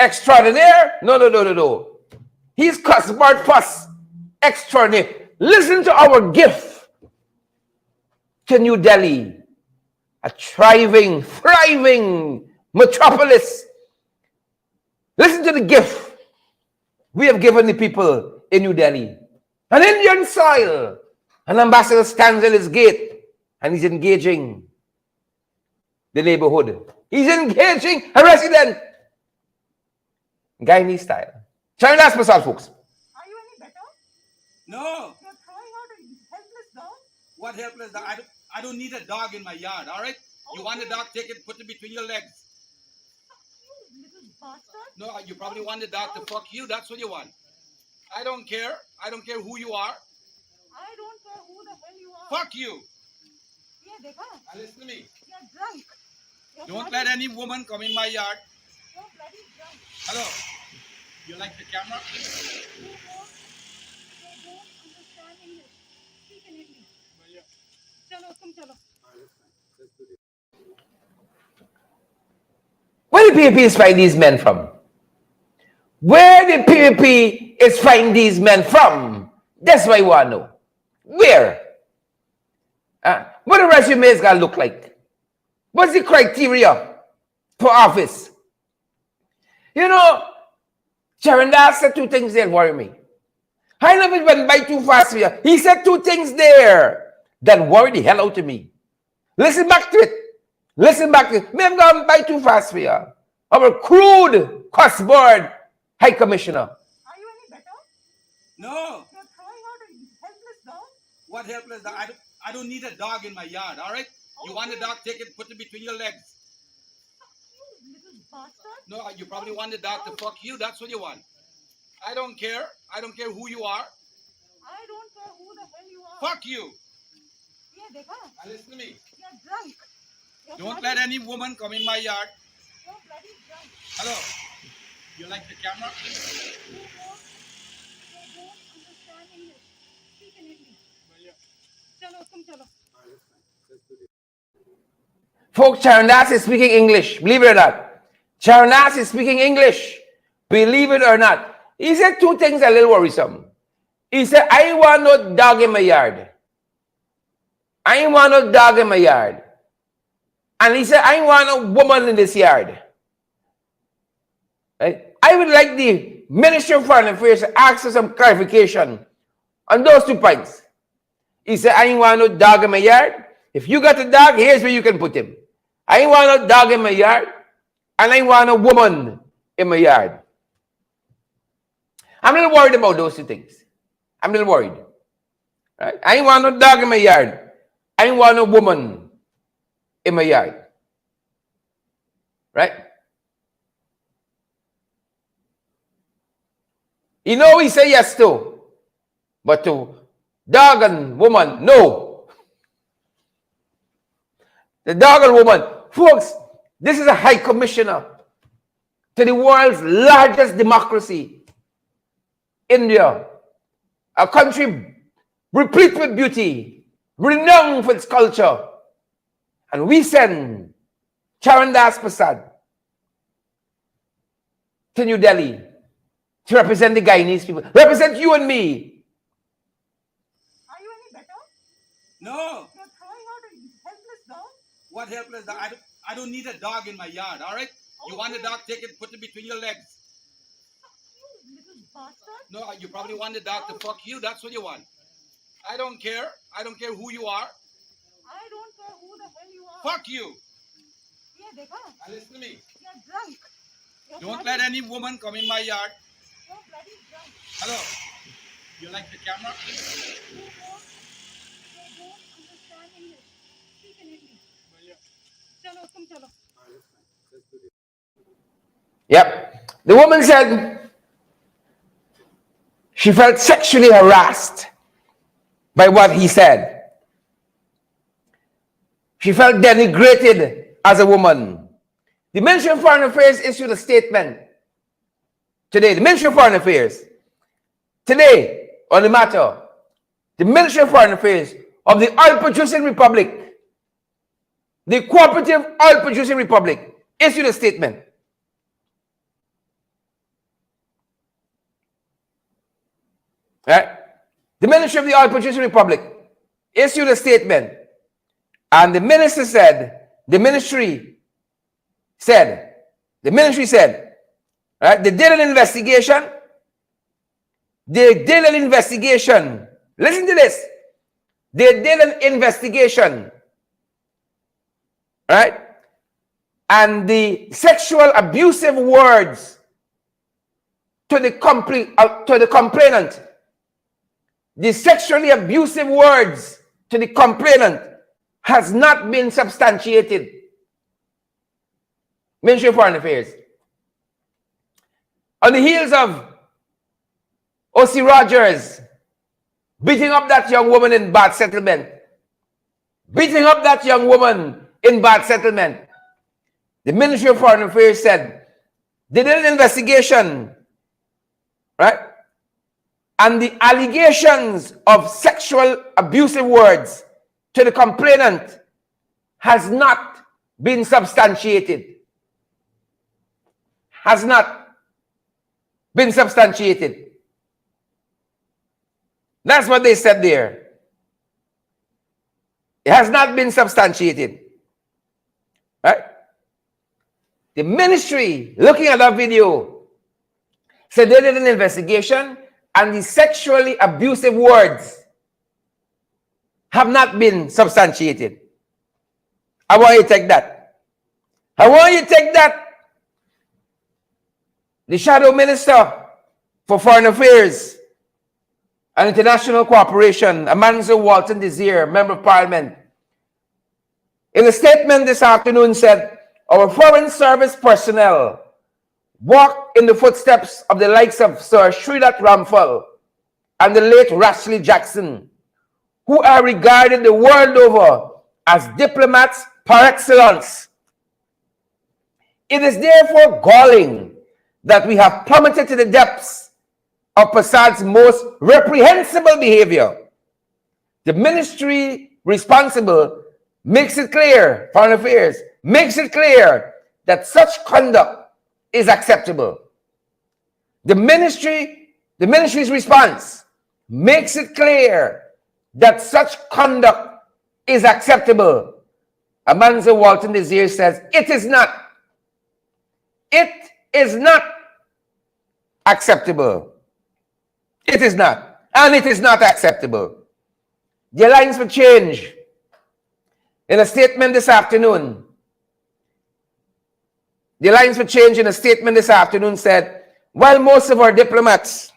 extraordinaire? No. He's Cuss board plus extraordinaire. Listen to our gift to New Delhi, a thriving metropolis. Listen to the gift we have given the people in New Delhi. An Indian soil. An ambassador stands at his gate and he's engaging the neighborhood. He's engaging a resident. Guyanese style. Sharon Lass Masal, folks. Are you any better? No. You're throwing out a helpless dog? What helpless dog? I don't need a dog in my yard, all right? You want a dog, take it, put it between your legs. You little bastard. No, you probably want the dog to fuck you. That's what you want. I don't care. I don't care who you are. I don't care who the hell you are. Fuck you. Yeah, Dekha. Now listen to me. You're drunk. You're Don't bloody- let any woman come in my yard. You're bloody drunk. Hello. You like the camera? They don't understand English. Speak in English. Chalo, tum chalo. Where the PAP is find these men from? Where the PAP is find these men from? That's what I want to know. Where? What the resumes gotta look like? What's the criteria for office? You know, Sharon Lass said two things that worry me. I never went by too fast for you. He said two things there that worried the hell out of me. Listen back to it. Listen back to it. May have gone by too fast for you. Our crude Cuss board high commissioner. Are you any better? No. You're throwing out a helpless dog? What helpless dog? I don't need a dog in my yard, all right? You want a dog, take it, put it between your legs. You little bastard. No, you probably want the dog to fuck you. That's what you want. I don't care. I don't care who you are. I don't care who the hell you are. Fuck you. Yeah, dekha. Now listen to me. You're drunk. You're Don't bloody, let any woman come in my yard. You're bloody drunk. Hello. You like the camera? You don't understand English. Speak in English. Chalo, tum chalo. Folks, Charandas is speaking English. Believe it or not. Charandas is speaking English. Believe it or not. He said two things a little worrisome. He said, I ain't want no dog in my yard. I ain't want no dog in my yard. And he said, I ain't want no woman in this yard. Right? I would like the Ministry of Foreign Affairs to ask for some clarification on those 2 points. He said, I ain't want no dog in my yard. If you got a dog, here's where you can put him. I ain't want no dog in my yard. And I ain't want a woman in my yard. I'm a little worried about those 2 things. I'm a little worried. Right? I ain't want no dog in my yard. I ain't want no woman in my yard. Right? You know we say yes to. But to dog and woman, no. The dog and woman. Folks, this is a high commissioner to the world's largest democracy. India, a country replete with beauty, renowned for its culture. And we send Charandas Prasad to New Delhi to represent the Guyanese people, represent you and me. Are you any better? No. You're throwing out a helpless dog? What helpless dog? I don't need a dog in my yard, all right? You want a dog, take it, put it between your legs. You little bastard. No, you probably want the dog to fuck you. That's what you want. I don't care. I don't care who you are. I don't care who the hell you are. Fuck you. Yeah, dekha. Now listen to me. You're drunk. You're Don't bloody, let any woman come in my yard. You're bloody drunk. Hello. You like the camera? You don't understand English. Speak in English. Chalo, tum chalo. Yep. The woman said she felt sexually harassed by what he said. She felt denigrated as a woman. The Ministry of Foreign Affairs issued a statement today. The Ministry of Foreign Affairs today on the matter. The Ministry of Foreign Affairs of the Oil Producing Republic, the Cooperative Oil Producing Republic, issued a statement. Right? The Ministry of the Oil Producing Republic issued a statement, and the ministry said, right, they did an investigation. Listen to this. They did an investigation, right? And the sexual abusive words to the complainant, the sexually abusive words to the complainant has not been substantiated. Ministry of Foreign Affairs. On the heels of O.C. Rogers beating up that young woman in Bad Settlement, the Ministry of Foreign Affairs said they did an investigation, right? And the allegations of sexual abusive words to the complainant has not been substantiated. Has not been substantiated. That's what they said there. It has not been substantiated. Right? The ministry, looking at that video, said they did an investigation and the sexually abusive words have not been substantiated. I want you to take that. I want you to take that. The Shadow Minister for Foreign Affairs and International Cooperation, Amanzo Walton Desir, Member of Parliament, in a statement this afternoon said, our Foreign Service personnel walk in the footsteps of the likes of Sir Sridhar Ramphal and the late Rashley Jackson, who are regarded the world over as diplomats par excellence. It is therefore galling that we have plummeted to the depths of Prasad's most reprehensible behavior. The ministry responsible makes it clear, Foreign Affairs, makes it clear that such conduct is acceptable. The ministry's response makes it clear that such conduct is acceptable. Amanzo Walton Desir says, it is not. It is not acceptable. It is not. And it is not acceptable. The Alliance for Change, in a statement this afternoon, the Alliance for Change in a statement this afternoon said, while most of our diplomats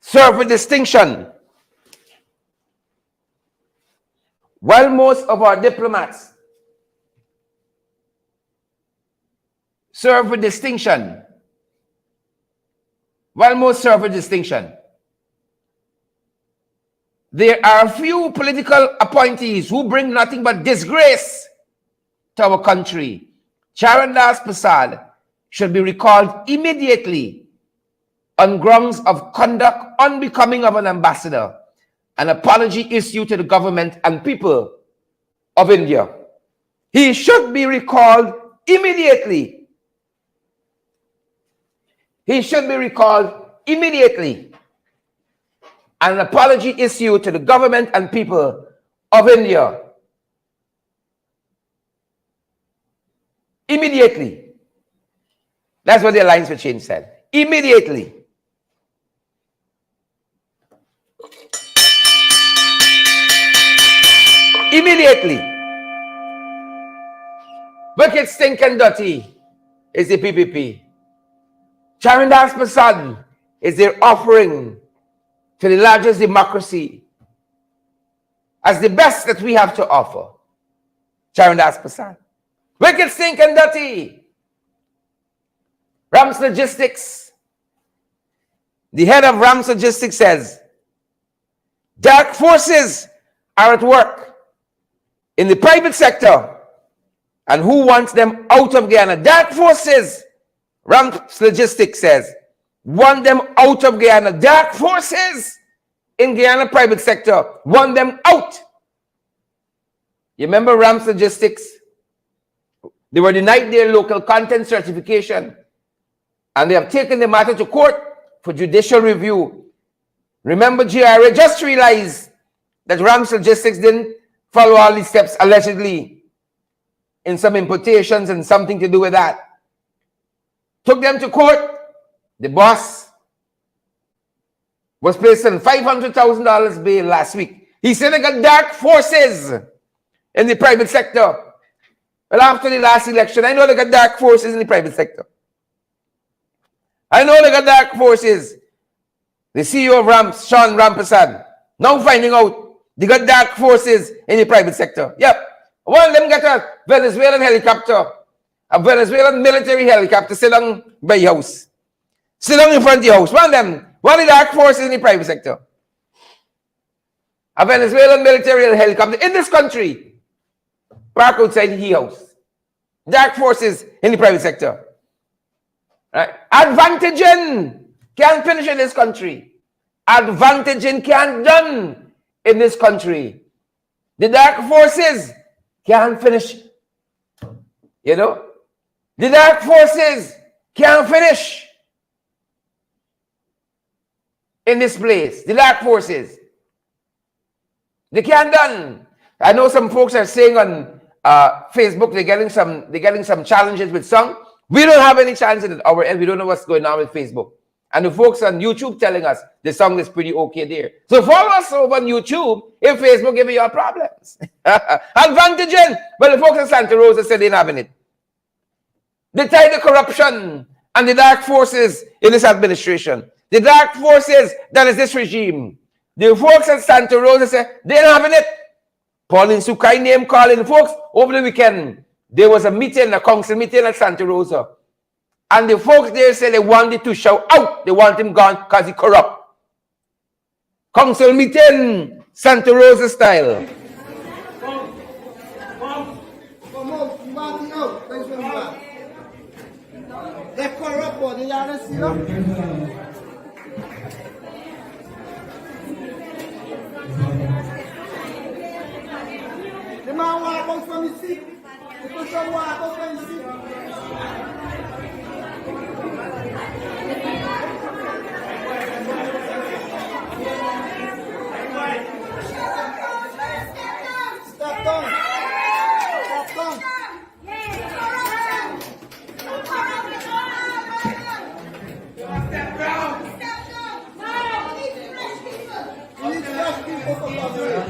serve with distinction, there are a few political appointees who bring nothing but disgrace to our country. Charandas Prasad should be recalled immediately on grounds of conduct unbecoming of an ambassador. An apology issued to the government and people of India. He should be recalled immediately. He should be recalled immediately. An apology issued to the government and people of India. Immediately. That's what the Alliance for Change said. Immediately. Immediately. Wicked, stinking, dirty is the PPP. Charandas Prasad is their offering to the largest democracy as the best that we have to offer. Charandas Prasad. Wicked, stinking, dirty. Rams Logistics. The head of Rams Logistics says, dark forces are at work in the private sector, and who wants them out of Guyana? Dark forces, Rams Logistics says, want them out of Guyana. Dark forces in Guyana private sector want them out. You remember Rams Logistics? They were denied their local content certification, and they have taken the matter to court for judicial review. Remember, GRA just realized that Rams Logistics didn't follow all these steps allegedly in some importations and something to do with that. Took them to court. The boss was placed on $500,000 bail last week. He said they got dark forces in the private sector. Well, after the last election, I know they got dark forces in the private sector. I know they got dark forces. The CEO of Rams, Sean Rampersad, now finding out they got dark forces in the private sector. Yep. One of them got a Venezuelan helicopter, a Venezuelan military helicopter, sit down by your house. Sit down in front of your house. One of the dark forces in the private sector. A Venezuelan military helicopter in this country, park outside his house. Dark forces in the private sector. Right? Advantaging can't finish in this country. Advantaging can't done in this country. The dark forces can't finish. You know? The dark forces can't finish in this place. The dark forces. They can't done. I know some folks are saying on Facebook they're getting some challenges with some. We don't have any chance at our end. We don't know what's going on with Facebook. And the folks on YouTube telling us the song is pretty okay there. So follow us over on YouTube if Facebook give you your problems. Advantage in. Well, the folks in Santa Rosa said they ain't having it. They tied the corruption and the dark forces in this administration. The dark forces that is this regime. The folks at Santa Rosa said they ain't having it. Pauline Sukai name calling folks over the weekend. There was a meeting, a council meeting at Santa Rosa. And the folks there said they wanted to shout out. They want him gone because he corrupt. Council meeting, Santa Rosa style. Come out, you want to know? That's what you want. They're corrupt, but they are not still. The man walk out from his seat. The person walk out from his seat. Step down. Step down. We need fresh people from Brazil.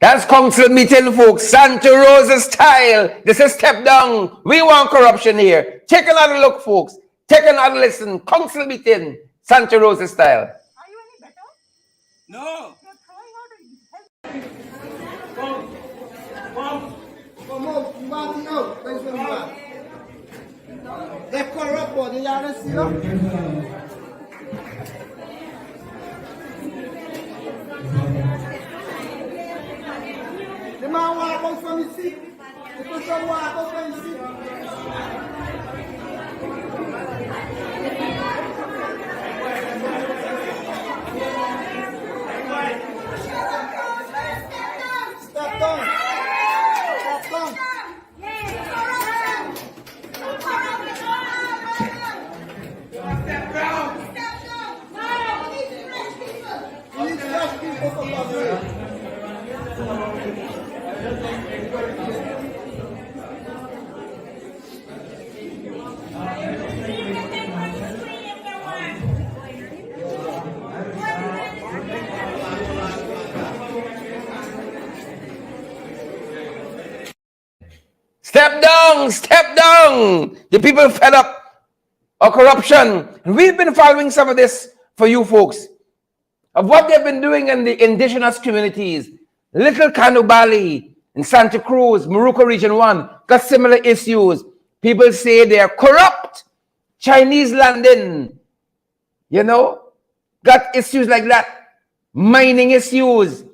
That's council meeting, folks. Santa Rosa style. This is step down. We want corruption here. Take another look, folks. Take another listen. Council meeting, Santa Rosa style. Are you any better? No. You're throwing out Come out, you want to know? That's what you want. They're corrupt, but they are not still. The man walk out from his seat. The person walk out from his seat. Step down. Step down. We need fresh people from Brazil. Step down, step down. The people fed up of corruption. And we've been following some of this for you folks, of what they've been doing in the indigenous communities. Little Canubali in Santa Cruz, Morocco Region 1, got similar issues. People say they are corrupt. Chinese landing, got issues like that. Mining issues.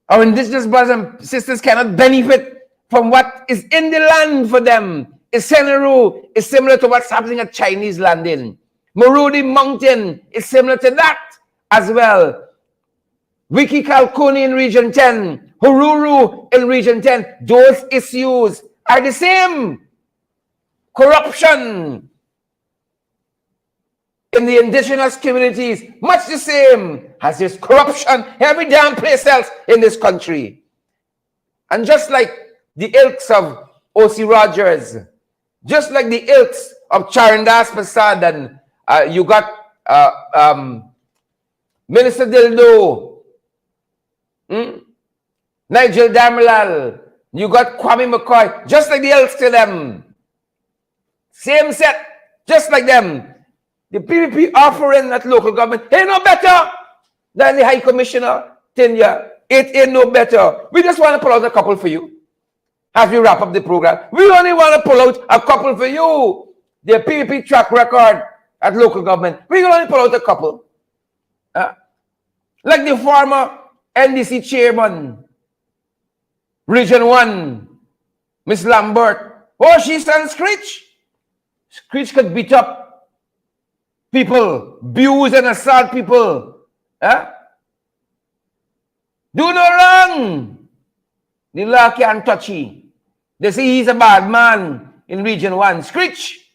Our indigenous brothers and sisters cannot benefit from what is in the land for them. Isenaru is similar to what's happening at Chinese landing. Morudi Mountain is similar to that as well. Wiki Kalkuni in Region 10, Hururu in Region 10, those issues are the same. Corruption in the indigenous communities, much the same as there's corruption every damn place else in this country. And just like the ilks of O.C. Rogers, just like the ilks of Charandas Prasad, and you got Minister Dildo, Nigel Damerlal, you got Kwame McCoy, just like the ilks to them. Same set, just like them. The PPP offering at local government ain't no better than the High Commissioner tenure. It ain't no better. We just want to pull out a couple for you. As we wrap up the program, we only want to pull out a couple for you. The PPP track record at local government, we can only pull out a couple. Like the former NDC chairman, Region 1, Miss Lambert. Oh, she stands Screech. Screech could beat up people, abuse and assault people. Do no wrong. The law can't touch you. They say he's a bad man in Region 1. Screech,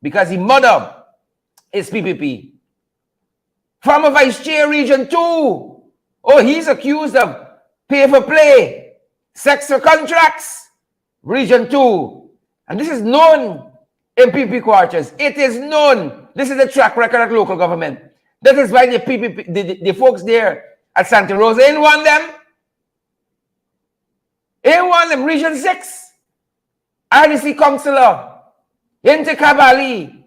because he murdered his PPP. Former Vice Chair, Region 2. Oh, he's accused of pay for play, sex for contracts, Region 2. And this is known in PPP quarters. It is known. This is the track record of local government. That is why the PPP, the folks there at Santa Rosa ain't want them. Ain't want them. Region 6. RDC councillor. Into Kabali.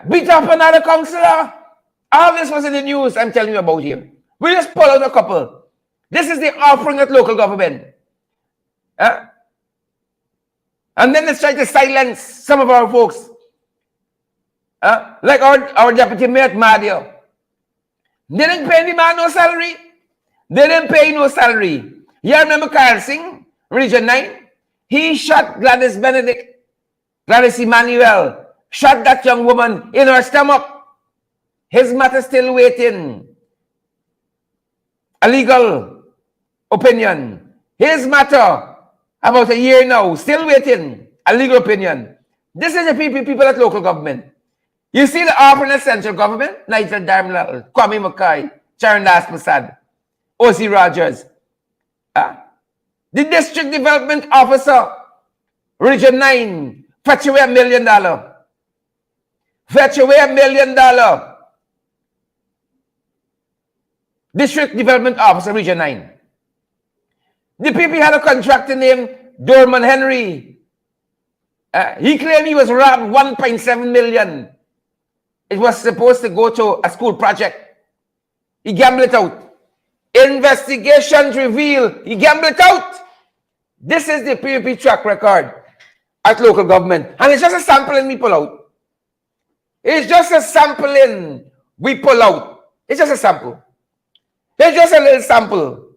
Beat up another councillor. All this was in the news I'm telling you about here. We just pull out a couple. This is the offering at local government. And then let's try to silence some of our folks. Like our deputy mayor at Madia. They didn't pay any man no salary. They didn't pay no salary. You remember Carl Singh, Region 9? He shot Gladys Benedict, Gladys Emmanuel, shot that young woman in her stomach. His matter still waiting. A legal opinion. His matter, about a year now, still waiting. A legal opinion. This is the people at local government. You see the offering at central government? Nigel Darmlal, Kwame Mackay, Charan Das Prasad, O.C. Rogers. The district development officer, Region 9, fetch away $1 million. Fetch away $1 million. District development officer, Region 9. The PP had a contractor named Dorman Henry. He claimed he was robbed $1.7 million. It was supposed to go to a school project. He gambled it out. Investigations reveal he gambled it out. This is the PPP track record at local government. And it's just a sampling we pull out. It's just a sampling we pull out. It's just a sample. It's just a little sample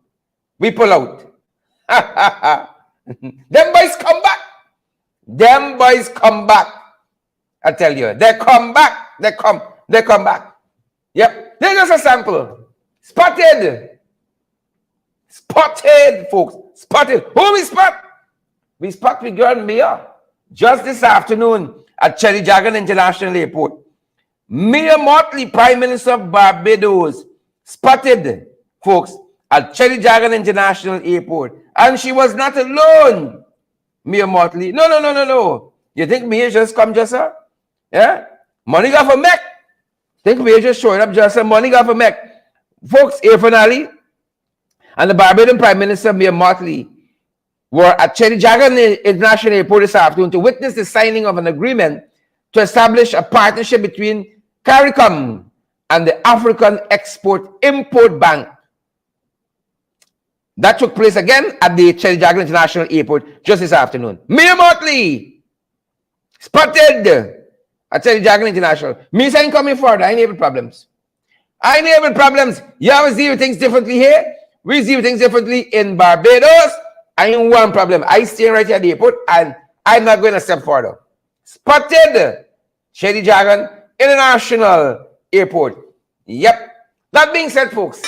we pull out. Them boys come back. Them boys come back. I tell you, they come back. They come back. Yep. They're just a sample. Spotted. Spotted, folks. Spotted. Who we spot? We spot the girl Mia just this afternoon at Cherry Jagan International Airport. Mia Motley, Prime Minister of Barbados, spotted, folks, at Cherry Jagan International Airport. And she was not alone, Mia Motley. No. You think Mia just come just her? Yeah? Money got for Mac. Think Mia just showing up just her? Money got for Mac. Folks, Irfan Ali and the Barbadian Prime Minister, Mia Motley, were at Cherry Jagan International Airport this afternoon to witness the signing of an agreement to establish a partnership between CARICOM and the African Export-Import Bank. That took place again at the Cherry Jagan International Airport just this afternoon. Mia Motley spotted at Cherry Jagan International. Me saying coming forward, I ain't having problems. I ain't having problems. You always deal with things differently here. We deal with things differently in Barbados. I ain't one problem. I stay right here at the airport and I'm not going to step further. Spotted Cherry Jagan International Airport. Yep. That being said, folks,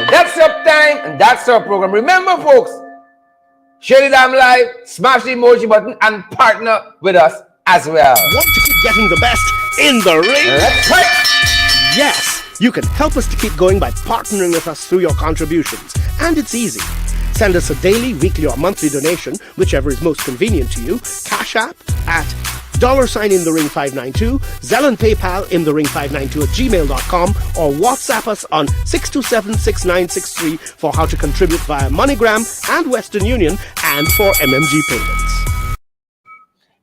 that's our time and that's our program. Remember, folks, share the damn live, smash the emoji button, and partner with us as well. Want to keep getting the best in the ring? That's right. Yes. You can help us to keep going by partnering with us through your contributions. And it's easy. Send us a daily, weekly, or monthly donation, whichever is most convenient to you. Cash App at $InTheRing592, Zelle and PayPal InTheRing592@gmail.com, or WhatsApp us on 627-6963 for how to contribute via MoneyGram and Western Union and for MMG payments.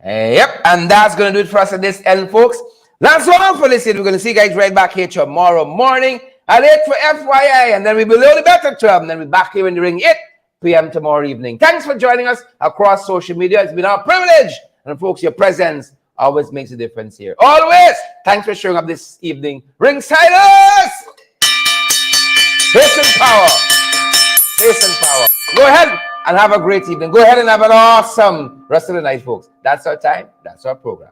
Yep, and that's going to do it for us at this end, folks. That's all for this year. We're going to see you guys right back here tomorrow morning at 8 for FYI, and then we'll be below the bet at 12, and then we'll be back here in the ring 8 p.m. tomorrow evening. Thanks for joining us across social media. It's been our privilege. And folks, your presence always makes a difference here. Always. Thanks for showing up this evening. Ringsiders! Pace and power. Pace and power. Go ahead and have a great evening. Go ahead and have an awesome rest of the night, folks. That's our time. That's our program.